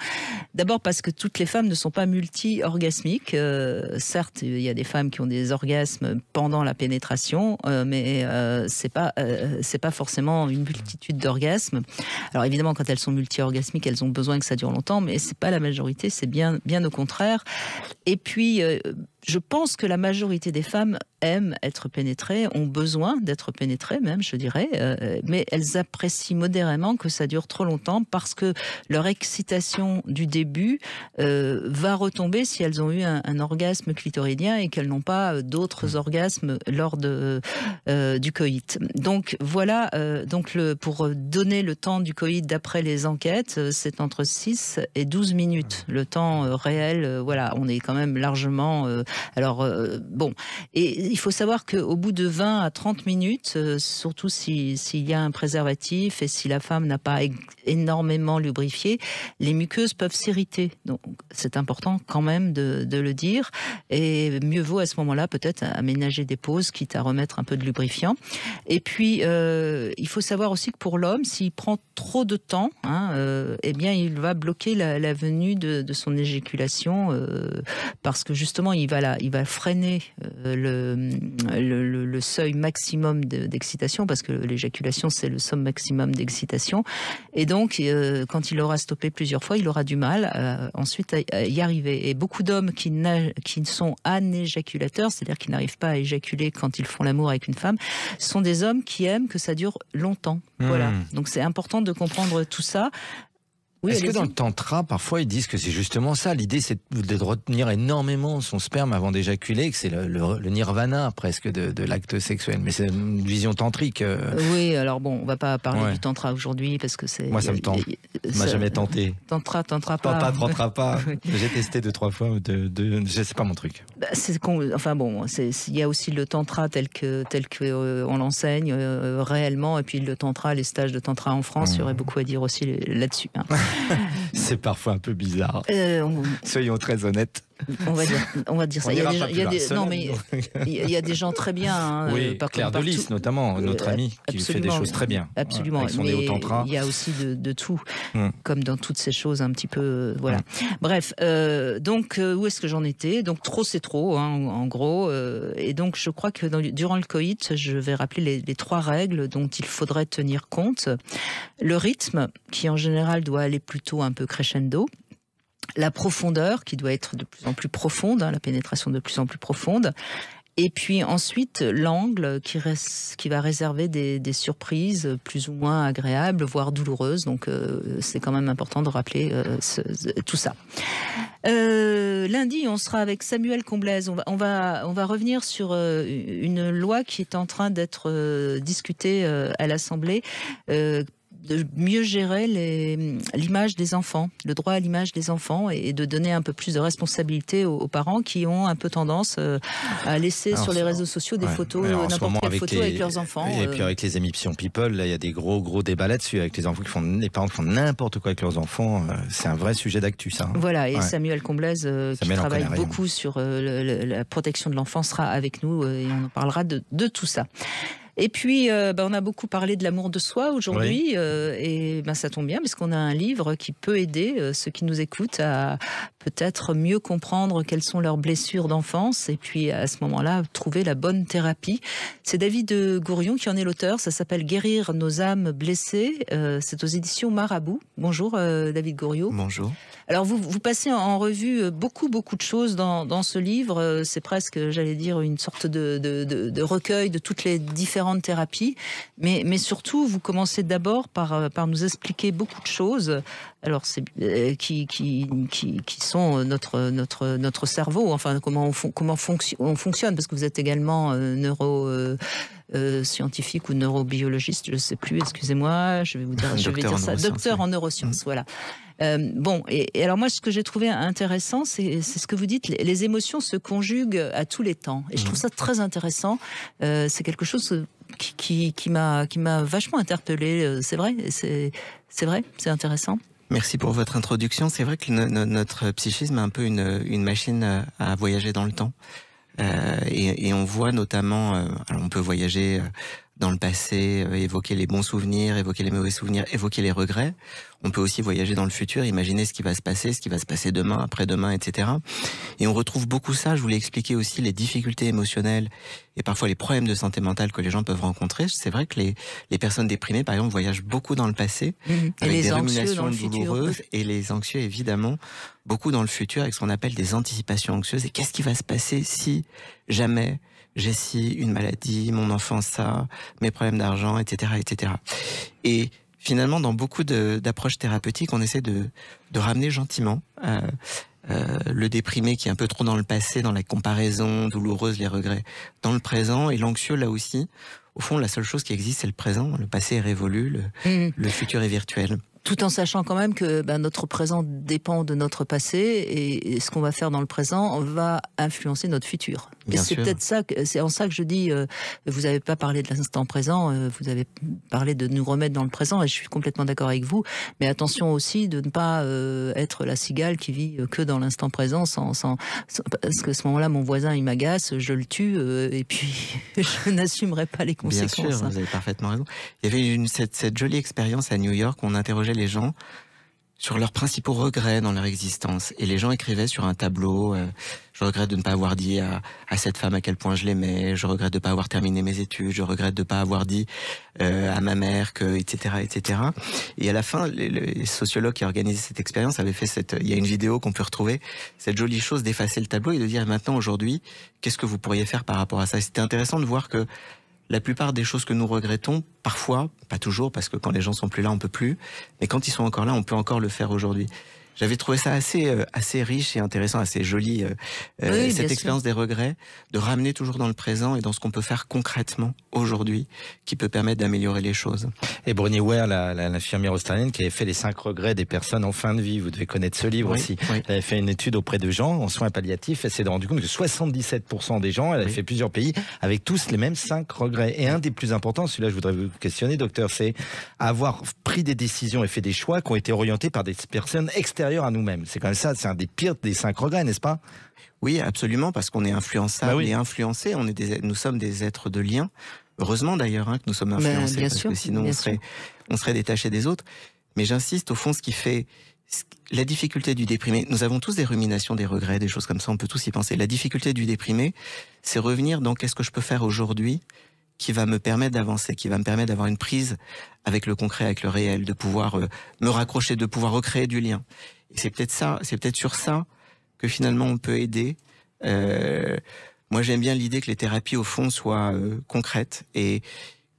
D'abord parce que toutes les femmes ne sont pas multi-orgasmiques. Certes, il y a des femmes qui ont des orgasmes pendant la pénétration, mais c'est pas forcément une multitude d'orgasmes. Alors évidemment, quand elles sont multi-orgasmiques, elles ont besoin que ça dure longtemps, mais c'est pas la majorité, c'est bien au contraire. Et puis, je pense que la majorité des femmes aiment être pénétrées, ont besoin d'être pénétrées même, je dirais, mais elles apprécient modérément que ça dure trop longtemps parce que leur excitation du début va retomber si elles ont eu un orgasme clitoridien et qu'elles n'ont pas d'autres orgasmes lors du coït. Donc voilà, pour donner le temps du coït d'après les enquêtes, c'est entre 6 et 12 minutes. Le temps réel, voilà, on est quand même largement... bon, et il faut savoir qu'au bout de 20 à 30 minutes, surtout s'il y a un préservatif et si la femme n'a pas énormément lubrifié, les muqueuses peuvent s'irriter. Donc c'est important quand même de le dire. Et mieux vaut à ce moment-là peut-être aménager des pauses, quitte à remettre un peu de lubrifiant. Et puis il faut savoir aussi que pour l'homme, s'il prend trop de temps, eh bien il va bloquer la venue de son éjaculation parce que justement il va freiner le seuil maximum d'excitation, parce que l'éjaculation c'est le seuil maximum d'excitation, et donc quand il aura stoppé plusieurs fois, il aura du mal ensuite à y arriver. Et beaucoup d'hommes qui sont anéjaculateurs, c'est-à-dire qui n'arrivent pas à éjaculer quand ils font l'amour avec une femme, sont des hommes qui aiment que ça dure longtemps. Voilà. Donc c'est important de comprendre tout ça. Oui, est-ce que dans le tantra, parfois, ils disent que c'est justement ça? L'idée, c'est de retenir énormément son sperme avant d'éjaculer, que c'est le nirvana presque de l'acte sexuel. Mais c'est une vision tantrique. Oui, alors bon, on va pas parler du tantra aujourd'hui parce que c'est... Moi, ça me tente. Ça m'a jamais tenté. Tentera pas. Tentera pas. J'ai testé 2-3 fois. C'est pas mon truc. Enfin bon, il y a aussi le tantra tel que on l'enseigne réellement, et puis le tantra, les stages de tantra en France, il y aurait beaucoup à dire aussi là-dessus. Hein. C'est parfois un peu bizarre. Soyons très honnêtes. On va dire ça. Il y a des gens très bien. Hein, oui, Claire Delis notamment, notre amie, qui fait des choses très bien. Absolument. Avec son néo-tantra. Il y a aussi de tout, comme dans toutes ces choses un petit peu. Voilà. Bref, donc où est-ce que j'en étais? Donc trop c'est trop, hein, en gros. Et donc je crois que durant le coït, je vais rappeler les 3 règles dont il faudrait tenir compte. Le rythme, qui en général doit aller plutôt un peu crescendo. La profondeur, qui doit être de plus en plus profonde, la pénétration de plus en plus profonde. Et puis ensuite, l'angle qui va réserver des surprises plus ou moins agréables, voire douloureuses. Donc c'est quand même important de rappeler tout ça. Lundi, on sera avec Samuel Comblaise. On va revenir sur une loi qui est en train d'être discutée à l'Assemblée, de mieux gérer l'image des enfants, le droit à l'image des enfants, et de donner un peu plus de responsabilité aux parents qui ont un peu tendance à laisser sur les réseaux sociaux des photos, n'importe quelle photo avec leurs enfants. Et puis avec les émissions People, là, il y a des gros débats là-dessus, avec les parents qui font n'importe quoi avec leurs enfants. C'est un vrai sujet d'actu, ça. Voilà, et Samuel Comblaise, qui travaille beaucoup sur la protection de l'enfant, sera avec nous et on en parlera de tout ça. Et puis, on a beaucoup parlé de l'amour de soi aujourd'hui, et ça tombe bien, parce qu'on a un livre qui peut aider ceux qui nous écoutent à peut-être mieux comprendre quelles sont leurs blessures d'enfance et puis à ce moment-là trouver la bonne thérapie. C'est David Gourion qui en est l'auteur, ça s'appelle Guérir nos âmes blessées, c'est aux éditions Marabout. Bonjour David Gourion. Bonjour. Alors vous passez en revue beaucoup de choses dans ce livre, c'est presque, j'allais dire, une sorte de recueil de toutes les différentes thérapies, mais surtout vous commencez d'abord par nous expliquer beaucoup de choses. Alors c'est qui sont notre cerveau, enfin comment on fonctionne, parce que vous êtes également scientifique ou neurobiologiste, je ne sais plus, excusez-moi, je vais dire ça, docteur en neurosciences, voilà. Bon, et alors moi, ce que j'ai trouvé intéressant, c'est ce que vous dites, les émotions se conjuguent à tous les temps. Et je trouve ça très intéressant. C'est quelque chose qui m'a vachement interpellée. C'est vrai, c'est intéressant. Merci pour votre introduction. C'est vrai que notre psychisme est un peu une machine à voyager dans le temps. Et on voit notamment, alors on peut voyager dans le passé, évoquer les bons souvenirs, évoquer les mauvais souvenirs, évoquer les regrets. On peut aussi voyager dans le futur, imaginer ce qui va se passer demain, après-demain, etc. Et on retrouve beaucoup ça. Je voulais expliquer aussi les difficultés émotionnelles et parfois les problèmes de santé mentale que les gens peuvent rencontrer. C'est vrai que les personnes déprimées, par exemple, voyagent beaucoup dans le passé, avec des ruminations douloureuses, et les anxieux, évidemment, beaucoup dans le futur, avec ce qu'on appelle des anticipations anxieuses. Et qu'est-ce qui va se passer si jamais j'ai une maladie, mon enfant ça, mes problèmes d'argent, etc., etc. Et finalement, dans beaucoup d'approches thérapeutiques, on essaie de ramener gentiment le déprimé qui est un peu trop dans le passé, dans la comparaison douloureuse, les regrets, dans le présent, et l'anxieux là aussi. Au fond, la seule chose qui existe, c'est le présent. Le passé est révolu, le futur est virtuel. Tout en sachant quand même que notre présent dépend de notre passé, et ce qu'on va faire dans le présent va influencer notre futur. Et c'est peut-être ça, c'est en ça que je dis, vous n'avez pas parlé de l'instant présent, vous avez parlé de nous remettre dans le présent, et je suis complètement d'accord avec vous, mais attention aussi de ne pas être la cigale qui vit que dans l'instant présent, parce que à ce moment-là, mon voisin, il m'agace, je le tue, et puis je n'assumerai pas les conséquences. Bien sûr, vous avez parfaitement raison. Il y avait cette jolie expérience à New York où on interrogeait les gens sur leurs principaux regrets dans leur existence. Et les gens écrivaient sur un tableau je regrette de ne pas avoir dit à cette femme à quel point je l'aimais, je regrette de ne pas avoir terminé mes études, je regrette de ne pas avoir dit à ma mère que, etc., etc. Et à la fin, les sociologues qui organisaient cette expérience avaient fait il y a une vidéo qu'on peut retrouver, cette jolie chose d'effacer le tableau et de dire maintenant, aujourd'hui, qu'est-ce que vous pourriez faire par rapport à ça? C'était intéressant de voir que la plupart des choses que nous regrettons, parfois, pas toujours, parce que quand les gens sont plus là, on peut plus, mais quand ils sont encore là, on peut encore le faire aujourd'hui. J'avais trouvé ça assez riche et intéressant, assez joli, cette expérience des regrets, de ramener toujours dans le présent et dans ce qu'on peut faire concrètement aujourd'hui, qui peut permettre d'améliorer les choses. Et Bronnie Ware, l'infirmière australienne qui avait fait les 5 regrets des personnes en fin de vie, vous devez connaître ce livre aussi. Oui. Elle avait fait une étude auprès de gens en soins palliatifs, elle s'est rendu compte que 77% des gens, elle avait fait plusieurs pays, avec tous les mêmes 5 regrets. Et un des plus importants, celui-là je voudrais vous questionner, docteur, c'est avoir pris des décisions et fait des choix qui ont été orientés par des personnes extérieures à nous-mêmes. C'est quand même ça, c'est un des pires des 5 regrets, n'est-ce pas? Oui, absolument, parce qu'on est influençable et influencé, nous sommes des êtres de lien. Heureusement d'ailleurs que nous sommes influencés, parce que sinon on serait détachés des autres. Mais j'insiste, au fond, ce qui fait la difficulté du déprimé, nous avons tous des ruminations, des regrets, des choses comme ça, on peut tous y penser. La difficulté du déprimé, c'est revenir dans qu'est-ce que je peux faire aujourd'hui qui va me permettre d'avancer, qui va me permettre d'avoir une prise avec le concret, avec le réel, de pouvoir me raccrocher, de pouvoir recréer du lien. Et c'est peut-être sur ça que finalement on peut aider. Moi j'aime bien l'idée que les thérapies au fond soient concrètes et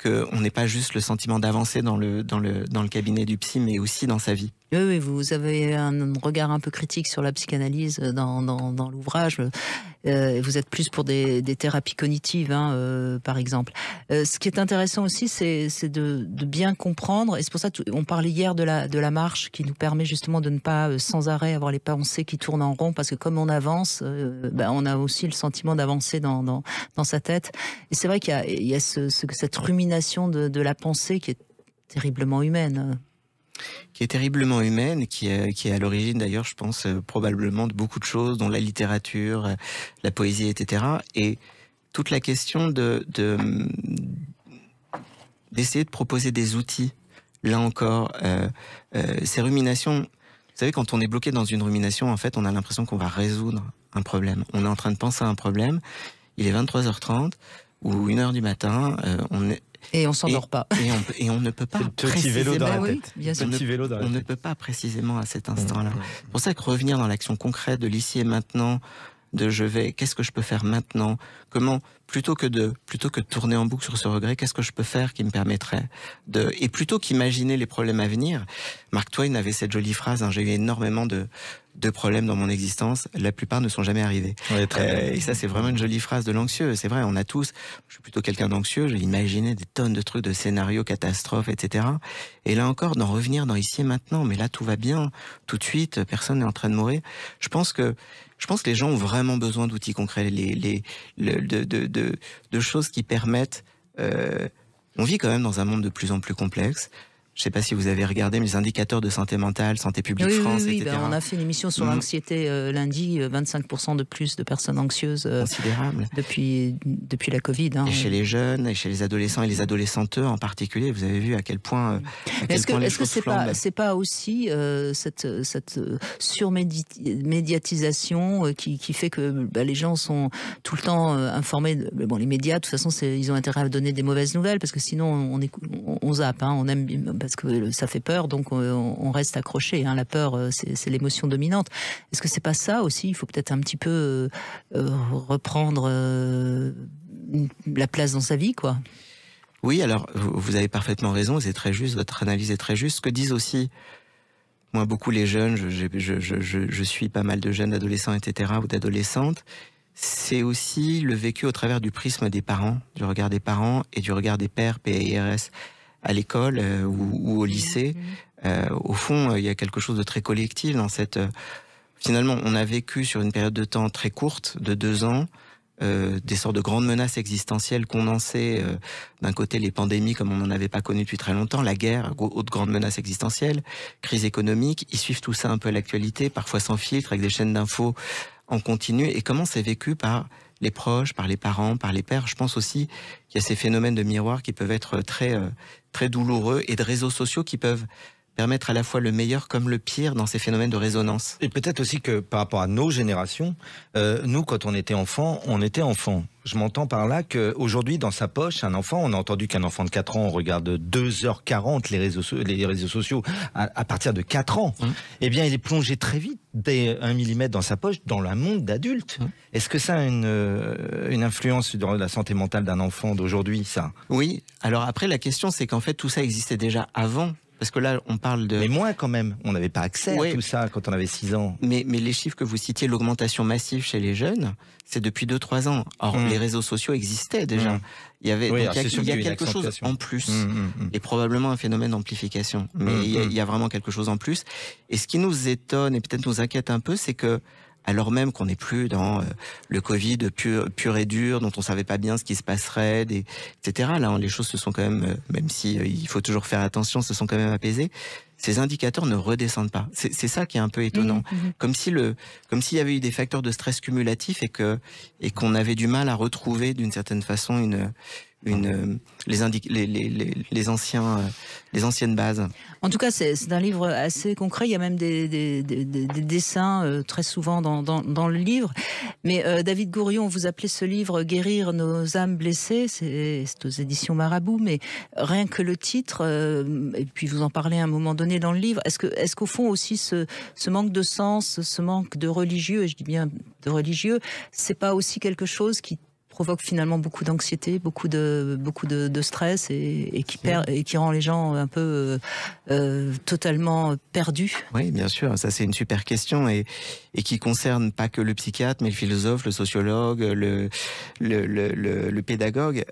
qu'on n'ait pas juste le sentiment d'avancer dans le cabinet du psy, mais aussi dans sa vie. Oui, vous avez un regard un peu critique sur la psychanalyse dans l'ouvrage. Vous êtes plus pour des thérapies cognitives, par exemple. Ce qui est intéressant aussi, c'est de bien comprendre, et c'est pour ça qu'on parlait hier de la marche, qui nous permet justement de ne pas sans arrêt avoir les pensées qui tournent en rond, parce que comme on avance, on a aussi le sentiment d'avancer dans sa tête. Et c'est vrai qu'il y a cette rumination de la pensée qui est terriblement humaine. Qui est terriblement humaine, qui est à l'origine d'ailleurs, je pense, probablement de beaucoup de choses, dont la littérature, la poésie, etc. Et toute la question d'essayer de proposer des outils, là encore, ces ruminations, Vous savez, quand on est bloqué dans une rumination, en fait, on a l'impression qu'on va résoudre un problème. On est en train de penser à un problème, il est 23h30 ou 1h du matin, et on s'endort pas. Et on ne peut pas petit vélo dans la tête. Oui, bien sûr. On ne peut pas précisément à cet instant-là. C'est pour ça que revenir dans l'action concrète de l'ici et maintenant, qu'est-ce que je peux faire maintenant? Comment, plutôt que de tourner en boucle sur ce regret, qu'est-ce que je peux faire qui me permettrait et plutôt qu'imaginer les problèmes à venir, Mark Twain avait cette jolie phrase, j'ai eu énormément de problèmes dans mon existence, la plupart ne sont jamais arrivés. Oui, et ça, c'est vraiment une jolie phrase de l'anxieux. C'est vrai, on a tous, je suis plutôt quelqu'un d'anxieux, j'ai imaginé des tonnes de trucs, de scénarios, catastrophes, etc. Et là encore, d'en revenir dans ici et maintenant, mais là, tout va bien, tout de suite, personne n'est en train de mourir. Je pense que les gens ont vraiment besoin d'outils concrets, de choses qui permettent... on vit quand même dans un monde de plus en plus complexe. Je ne sais pas si vous avez regardé, mais les indicateurs de santé mentale, Santé publique France, etc. On a fait une émission sur l'anxiété lundi, 25% de plus de personnes anxieuses considérable depuis la Covid. Et chez les jeunes, et chez les adolescents et les adolescentes en particulier, vous avez vu à quel point est-ce que c'est pas aussi cette surmédiatisation qui fait que les gens sont tout le temps informés. Bon, les médias, de toute façon, ils ont intérêt à donner des mauvaises nouvelles parce que sinon on zappe, on aime parce que ça fait peur, donc on reste accroché. La peur, c'est l'émotion dominante. Est-ce que c'est pas ça aussi? Il faut peut-être un petit peu reprendre la place dans sa vie, quoi. Oui, alors vous avez parfaitement raison, c'est très juste, votre analyse est très juste. Ce que disent aussi, moi, beaucoup les jeunes, je suis pas mal de jeunes adolescents, etc., ou d'adolescentes, c'est aussi le vécu au travers du prisme des parents, du regard des parents et du regard des pères, PIRS, à l'école ou au lycée. Au fond, il y a quelque chose de très collectif dans cette... Finalement, on a vécu sur une période de temps très courte, de 2 ans, des sortes de grandes menaces existentielles condensées. D'un côté, les pandémies, comme on n'en avait pas connu depuis très longtemps, la guerre, autre grande menace existentielle, crise économique. Ils suivent tout ça un peu à l'actualité, parfois sans filtre, avec des chaînes d'infos en continu. Et comment c'est vécu par les proches, par les parents, par les pères? Je pense aussi qu'il y a ces phénomènes de miroir qui peuvent être très douloureux, et de réseaux sociaux qui peuvent permettre à la fois le meilleur comme le pire dans ces phénomènes de résonance. Et peut-être aussi que par rapport à nos générations, nous, quand on était enfant, Je m'entends par là qu'aujourd'hui, dans sa poche, un enfant, on a entendu qu'un enfant de 4 ans regarde 2h40 les réseaux sociaux à partir de 4 ans. Eh bien, il est plongé très vite, dès 1 millimètre dans sa poche, dans le monde d'adulte. Est-ce que ça a une influence sur la santé mentale d'un enfant d'aujourd'hui, ça? Oui. Alors après, la question, c'est qu'en fait, tout ça existait déjà avant. Parce que là, on parle de... Mais moins quand même. On n'avait pas accès à tout ça quand on avait 6 ans. Mais les chiffres que vous citiez, l'augmentation massive chez les jeunes, c'est depuis 2-3 ans. Or, les réseaux sociaux existaient déjà. Il y avait, il y a quelque chose en plus. Et probablement un phénomène d'amplification. Mais il y a vraiment quelque chose en plus. Et ce qui nous étonne et peut-être nous inquiète un peu, c'est que, alors même qu'on n'est plus dans le Covid pur et dur, dont on savait pas bien ce qui se passerait, etc. Là, les choses se sont quand même, même si il faut toujours faire attention, se sont quand même apaisées. Ces indicateurs ne redescendent pas. C'est ça qui est un peu étonnant. Comme s'il y avait eu des facteurs de stress cumulatifs et qu'on avait du mal à retrouver d'une certaine façon les anciennes bases. En tout cas, c'est un livre assez concret. Il y a même des dessins très souvent dans le livre. Mais David Gourion, vous appelez ce livre « Guérir nos âmes blessées ». C'est aux éditions Marabout. Mais rien que le titre, et puis vous en parlez à un moment donné dans le livre, est-ce qu'au fond aussi ce manque de sens, ce manque de religieux, et je dis bien de religieux, c'est pas aussi quelque chose qui provoque finalement beaucoup d'anxiété, beaucoup de stress et qui rend les gens un peu totalement perdus? Oui, bien sûr, ça c'est une super question et qui concerne pas que le psychiatre, mais le philosophe, le sociologue, le pédagogue.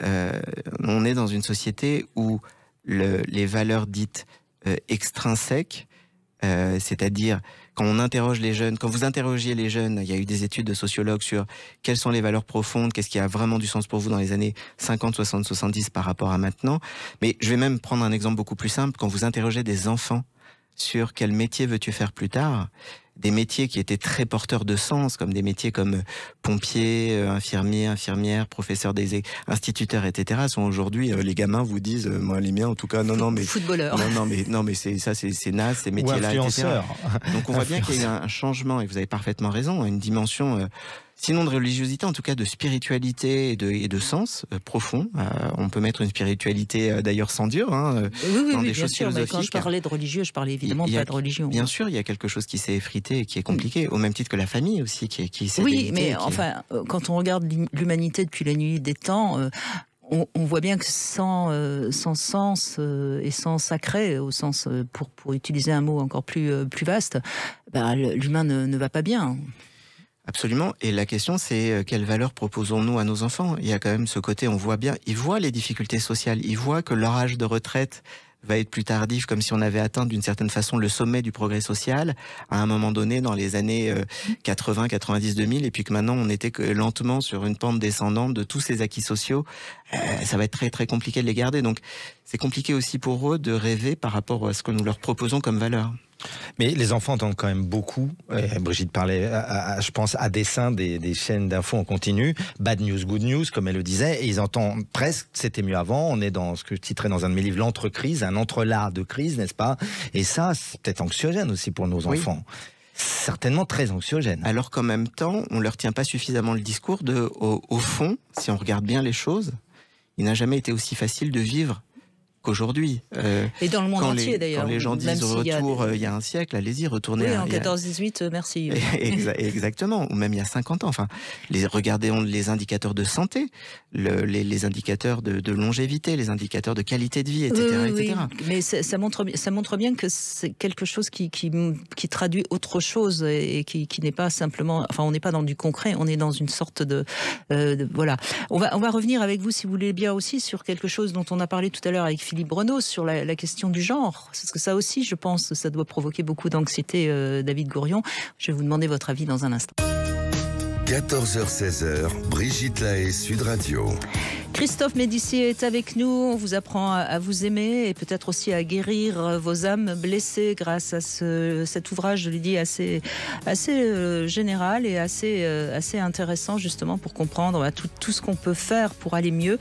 On est dans une société où les valeurs dites extrinsèques, c'est-à-dire quand on interroge les jeunes, quand vous interrogiez les jeunes, il y a eu des études de sociologues sur quelles sont les valeurs profondes, qu'est-ce qui a vraiment du sens pour vous dans les années 50, 60, 70 par rapport à maintenant. Mais je vais même prendre un exemple beaucoup plus simple. Quand vous interrogez des enfants sur quel métier veux-tu faire plus tard, des métiers qui étaient très porteurs de sens, comme des métiers comme pompier, infirmier, infirmière, professeur instituteurs, etc., sont aujourd'hui, les gamins vous disent, moi les miens en tout cas, non mais footballeur. Non mais c'est naze, ces métiers-là, etc. Donc on voit bien qu'il y a eu un changement, et vous avez parfaitement raison, une dimension sinon de religiosité, en tout cas de spiritualité et de sens profond. On peut mettre une spiritualité d'ailleurs sans dur, hein, oui, dans des bien choses sûr, mais philosophiques. quand je parlais de religieux, je parlais évidemment pas de religion. Bien sûr, il y a quelque chose qui s'est effrité et qui est compliqué, au même titre que la famille aussi, qui s'est Oui, mais enfin, quand on regarde l'humanité depuis la nuit des temps, on voit bien que sans sens et sans sacré, au sens, pour utiliser un mot encore plus vaste, l'humain ne va pas bien. Absolument. Et la question, c'est quelle valeur proposons-nous à nos enfants? Il y a quand même ce côté, on voit bien, ils voient les difficultés sociales, ils voient que leur âge de retraite va être plus tardif, comme si on avait atteint d'une certaine façon le sommet du progrès social à un moment donné dans les années 80, 90, 2000, et puis que maintenant on était lentement sur une pente descendante de tous ces acquis sociaux. Ça va être très très compliqué de les garder. Donc c'est compliqué aussi pour eux de rêver par rapport à ce que nous leur proposons comme valeur. Mais les enfants entendent quand même beaucoup. Brigitte parlait, je pense, à dessein des chaînes d'infos en continu. Bad news, good news, comme elle le disait. Et ils entendent presque, c'était mieux avant. On est dans ce que je titrais dans un de mes livres, l'entre-crise, un entrelac de crise, n'est-ce pas? Et ça, c'est peut-être anxiogène aussi pour nos enfants. Certainement très anxiogène. Alors qu'en même temps, on leur tient pas suffisamment le discours au fond, si on regarde bien les choses, il n'a jamais été aussi facile de vivre qu'aujourd'hui. Et dans le monde entier d'ailleurs. Quand les gens disent retour il y a un siècle, allez-y, retournez. Oui, en 14-18, merci. Exactement, ou même il y a 50 ans. Enfin, regardez les indicateurs de santé, les indicateurs de longévité, les indicateurs de qualité de vie, etc. Oui. Mais ça montre bien que c'est quelque chose qui traduit autre chose et qui n'est pas simplement... Enfin, on n'est pas dans du concret, on est dans une sorte de voilà. On va revenir avec vous, si vous voulez bien aussi, sur quelque chose dont on a parlé tout à l'heure avec Philippe Breneau, sur la question du genre. Parce que ça aussi, je pense, ça doit provoquer beaucoup d'anxiété, David Gourion. Je vais vous demander votre avis dans un instant. 14h-16h, Brigitte Lahaie, Sud Radio. Christophe Médissier est avec nous. On vous apprend à vous aimer et peut-être aussi à guérir vos âmes blessées grâce à cet ouvrage, je l'ai dit, assez général et assez intéressant justement pour comprendre tout ce qu'on peut faire pour aller mieux.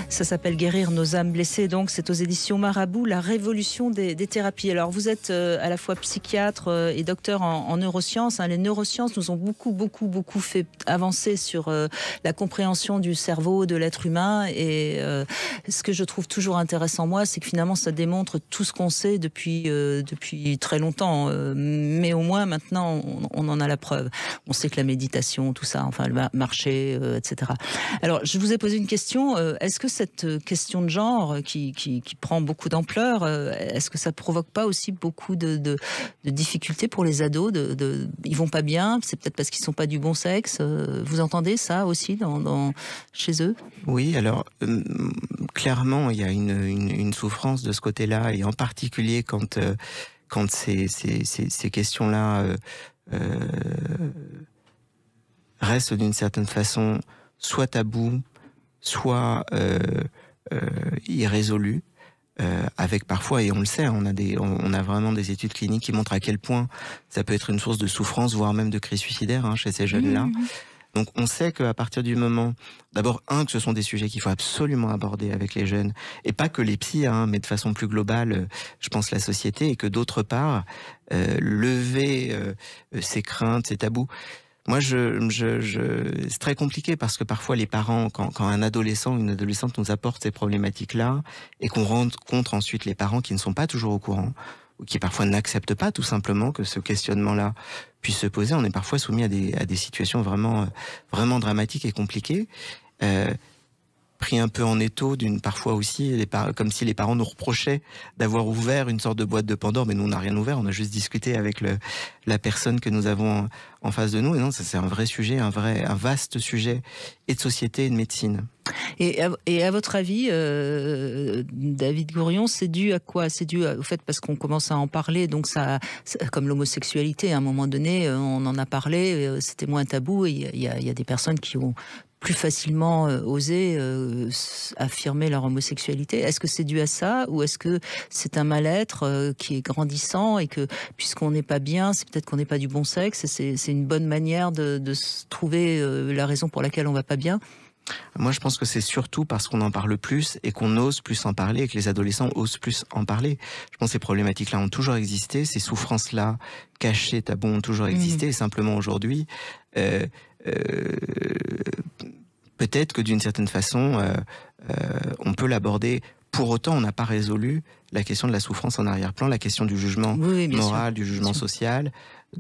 Ça s'appelle Guérir nos âmes blessées. Donc c'est aux éditions Marabout, la révolution des thérapies. Alors vous êtes à la fois psychiatre et docteur en neurosciences. Les neurosciences nous ont beaucoup fait avancer sur la compréhension du cerveau, de l'être humain. Et ce que je trouve toujours intéressant, moi, c'est que finalement, ça démontre tout ce qu'on sait depuis très longtemps. Mais au moins, maintenant, on en a la preuve. On sait que la méditation, tout ça, enfin, le marcher, etc. Alors, je vous ai posé une question. Est-ce que cette question de genre, qui prend beaucoup d'ampleur, est-ce que ça provoque pas aussi beaucoup de difficultés pour les ados? Ils vont pas bien, c'est peut-être parce qu'ils sont pas du bon sexe. Vous entendez ça aussi chez eux? Oui, alors clairement, il y a une souffrance de ce côté-là, et en particulier quand ces questions-là restent d'une certaine façon soit tabous, soit irrésolues, avec parfois, et on le sait, on a vraiment des études cliniques qui montrent à quel point ça peut être une source de souffrance, voire même de crise suicidaire chez ces jeunes-là. Donc on sait qu'à partir du moment, d'abord que ce sont des sujets qu'il faut absolument aborder avec les jeunes, et pas que les psys, mais de façon plus globale, je pense la société, et que d'autre part, lever ces craintes, ces tabous. Moi, c'est très compliqué parce que parfois les parents, quand un adolescent ou une adolescente nous apporte ces problématiques-là, et qu'on rencontre ensuite les parents qui ne sont pas toujours au courant, ou qui parfois n'acceptent pas tout simplement que ce questionnement-là puisse se poser, on est parfois soumis à des situations vraiment dramatiques et compliquées, pris un peu en étau parfois aussi, comme si les parents nous reprochaient d'avoir ouvert une sorte de boîte de Pandore, mais nous on n'a rien ouvert, on a juste discuté avec la personne que nous avons en face de nous, et non, ça c'est un vrai sujet, un vaste sujet, et de société et de médecine. Et à votre avis, David Gourion, c'est dû à quoi? C'est dû au fait parce qu'on commence à en parler, donc ça, comme l'homosexualité, à un moment donné, on en a parlé, c'était moins tabou, et il y a des personnes qui ont plus facilement oser affirmer leur homosexualité. Est-ce que c'est dû à ça ou est-ce que c'est un mal-être qui est grandissant et que puisqu'on n'est pas bien, c'est peut-être qu'on n'est pas du bon sexe et c'est une bonne manière de trouver la raison pour laquelle on va pas bien? Moi, je pense que c'est surtout parce qu'on en parle plus et qu'on ose plus en parler et que les adolescents osent plus en parler. Je pense que ces problématiques-là ont toujours existé, ces souffrances-là cachées, tabous ont toujours existé et simplement aujourd'hui, peut-être que d'une certaine façon, on peut l'aborder. Pour autant, on n'a pas résolu la question de la souffrance en arrière-plan, la question du jugement moral, du jugement social.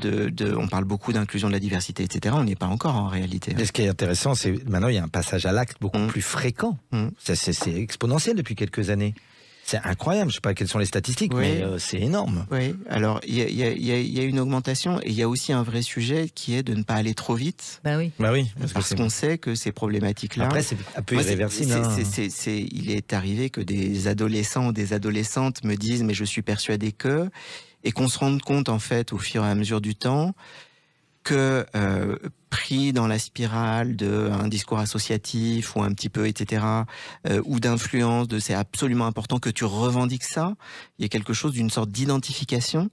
On parle beaucoup d'inclusion de la diversité, etc. On n'y est pas encore en réalité. Mais ce qui est intéressant, c'est maintenant il y a un passage à l'acte beaucoup plus fréquent. C'est exponentiel depuis quelques années. C'est incroyable. Je ne sais pas quelles sont les statistiques, mais c'est énorme. Oui. Alors il y a une augmentation et il y a aussi un vrai sujet qui est de ne pas aller trop vite. Bah oui. Parce qu'on sait que ces problématiques-là. Après, c'est un peu irréversible. Il est arrivé que des adolescents ou des adolescentes me disent mais je suis persuadé que, et qu'on se rende compte en fait au fur et à mesure du temps que pris dans la spirale d'un discours associatif ou un petit peu etc. Ou d'influence de c'est absolument important que tu revendiques ça, il y a quelque chose d'une sorte d'identification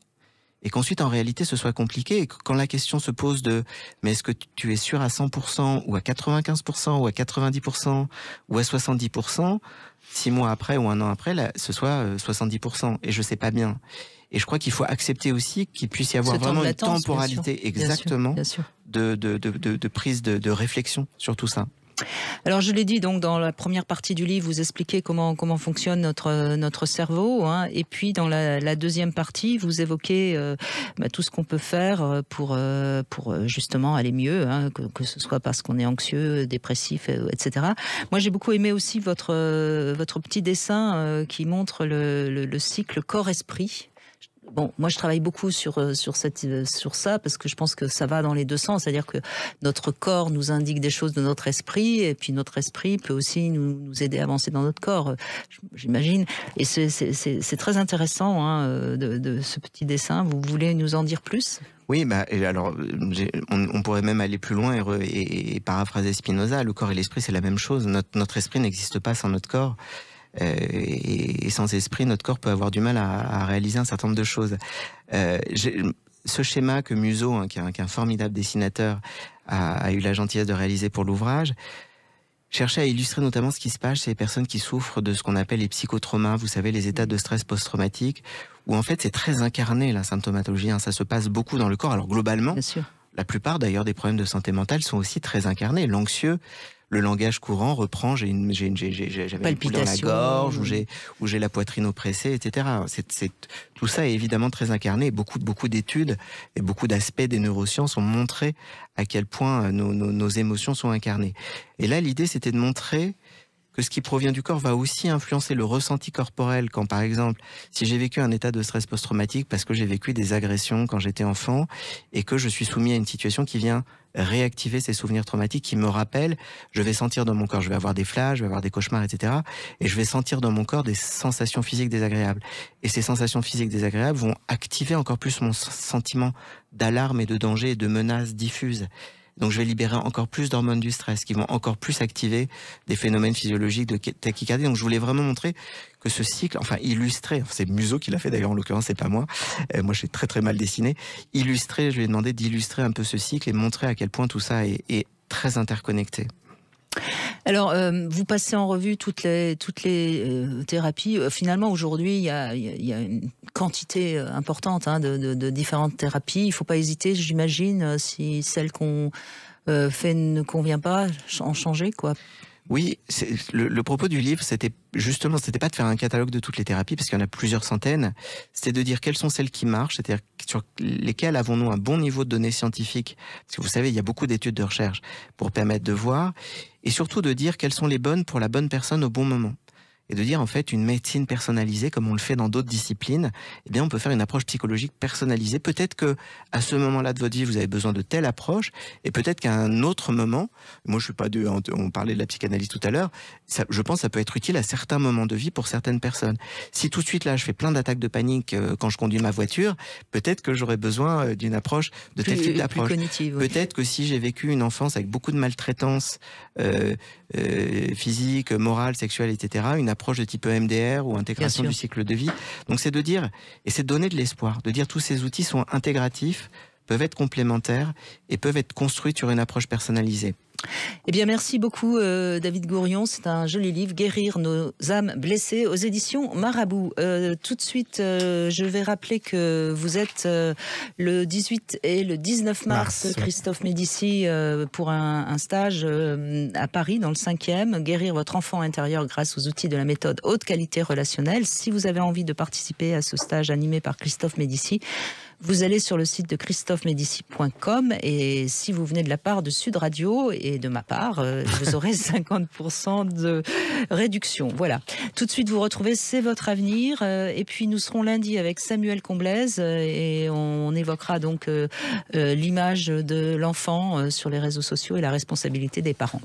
et qu'ensuite en réalité ce soit compliqué et que quand la question se pose de mais est-ce que tu es sûr à 100% ou à 95% ou à 90% ou à 70%, 6 mois après ou un an après là, ce soit 70% et je sais pas bien. Et je crois qu'il faut accepter aussi qu'il puisse y avoir vraiment une temporalité exactement de prise de réflexion sur tout ça. Alors je l'ai dit, donc dans la première partie du livre, vous expliquez comment fonctionne notre cerveau, hein, et puis dans la deuxième partie, vous évoquez tout ce qu'on peut faire pour justement aller mieux, hein, que ce soit parce qu'on est anxieux, dépressif, etc. Moi, j'ai beaucoup aimé aussi votre petit dessin qui montre le cycle corps-esprit. Bon, moi je travaille beaucoup sur ça parce que je pense que ça va dans les deux sens, c'est-à-dire que notre corps nous indique des choses de notre esprit et puis notre esprit peut aussi nous aider à avancer dans notre corps, j'imagine. Et c'est très intéressant hein, de ce petit dessin. Vous voulez nous en dire plus ? Oui, alors on pourrait même aller plus loin et paraphraser Spinoza. Le corps et l'esprit, c'est la même chose. Notre esprit n'existe pas sans notre corps. Et sans esprit, notre corps peut avoir du mal à réaliser un certain nombre de choses. Ce schéma que Museau, hein, qui est un formidable dessinateur, a eu la gentillesse de réaliser pour l'ouvrage, cherchait à illustrer notamment ce qui se passe chez les personnes qui souffrent de ce qu'on appelle les psychotraumas, vous savez, les états de stress post-traumatique, où en fait c'est très incarné la symptomatologie, hein, ça se passe beaucoup dans le corps. Alors globalement, bien sûr. La plupart d'ailleurs des problèmes de santé mentale sont aussi très incarnés. L'anxieux, le langage courant reprend, j'avais une boule dans la gorge, ou j'ai la poitrine oppressée, etc. Tout ça est évidemment très incarné. Beaucoup d'études et beaucoup d'aspects des neurosciences ont montré à quel point nos émotions sont incarnées. Et là, l'idée, c'était de montrer que ce qui provient du corps va aussi influencer le ressenti corporel. Quand, par exemple, si j'ai vécu un état de stress post-traumatique parce que j'ai vécu des agressions quand j'étais enfant et que je suis soumis à une situation qui vient réactiver ces souvenirs traumatiques qui me rappellent, je vais sentir dans mon corps, je vais avoir des flashs, je vais avoir des cauchemars, etc. Et je vais sentir dans mon corps des sensations physiques désagréables. Et ces sensations physiques désagréables vont activer encore plus mon sentiment d'alarme et de danger et de menace diffuse. Donc je vais libérer encore plus d'hormones du stress qui vont encore plus activer des phénomènes physiologiques de tachycardie. Donc je voulais vraiment montrer que ce cycle, enfin illustrer, c'est Museau qui l'a fait d'ailleurs en l'occurrence, c'est pas moi. Moi je suis très mal dessiné. Illustrer, je lui ai demandé d'illustrer un peu ce cycle et montrer à quel point tout ça est très interconnecté. Alors, vous passez en revue toutes les thérapies. Finalement, aujourd'hui, il y a une quantité importante hein, de différentes thérapies. Il ne faut pas hésiter, j'imagine, si celle qu'on fait ne convient pas, en changer, quoi. Oui, le propos du livre, c'était pas de faire un catalogue de toutes les thérapies, parce qu'il y en a plusieurs centaines. C'était de dire quelles sont celles qui marchent, c'est-à-dire sur lesquelles avons-nous un bon niveau de données scientifiques. Parce que vous savez, il y a beaucoup d'études de recherche pour permettre de voir. Et surtout de dire quelles sont les bonnes pour la bonne personne au bon moment. et de dire en fait une médecine personnalisée comme on le fait dans d'autres disciplines. Eh bien, on peut faire une approche psychologique personnalisée. Peut-être que à ce moment-là de votre vie, vous avez besoin de telle approche, et peut-être qu'à un autre moment, moi je suis pas on parlait de la psychanalyse tout à l'heure, je pense que ça peut être utile à certains moments de vie pour certaines personnes. Si tout de suite là, je fais plein d'attaques de panique quand je conduis ma voiture, peut-être que j'aurais besoin d'une approche de tel type d'approche. Peut-être que si j'ai vécu une enfance avec beaucoup de maltraitance physique, morale, sexuelle, etc., une approche de type EMDR ou intégration du cycle de vie. Donc c'est de dire, et c'est de donner de l'espoir, de dire tous ces outils sont intégratifs, peuvent être complémentaires et peuvent être construits sur une approche personnalisée. Eh bien, merci beaucoup, David Gourion. C'est un joli livre, Guérir nos âmes blessées, aux éditions Marabout. Tout de suite, je vais rappeler que vous êtes le 18 et le 19 mars, Christophe Médicis, pour un stage à Paris, dans le 5e, Guérir votre enfant intérieur grâce aux outils de la méthode haute qualité relationnelle. Si vous avez envie de participer à ce stage animé par Christophe Médicis, vous allez sur le site de christophemédicis.com, et si vous venez de la part de Sud Radio et de ma part, vous aurez 50% de réduction. Voilà. Tout de suite, vous retrouvez C'est votre avenir. Et puis, nous serons lundi avec Samuel Comblaise et on évoquera donc l'image de l'enfant sur les réseaux sociaux et la responsabilité des parents.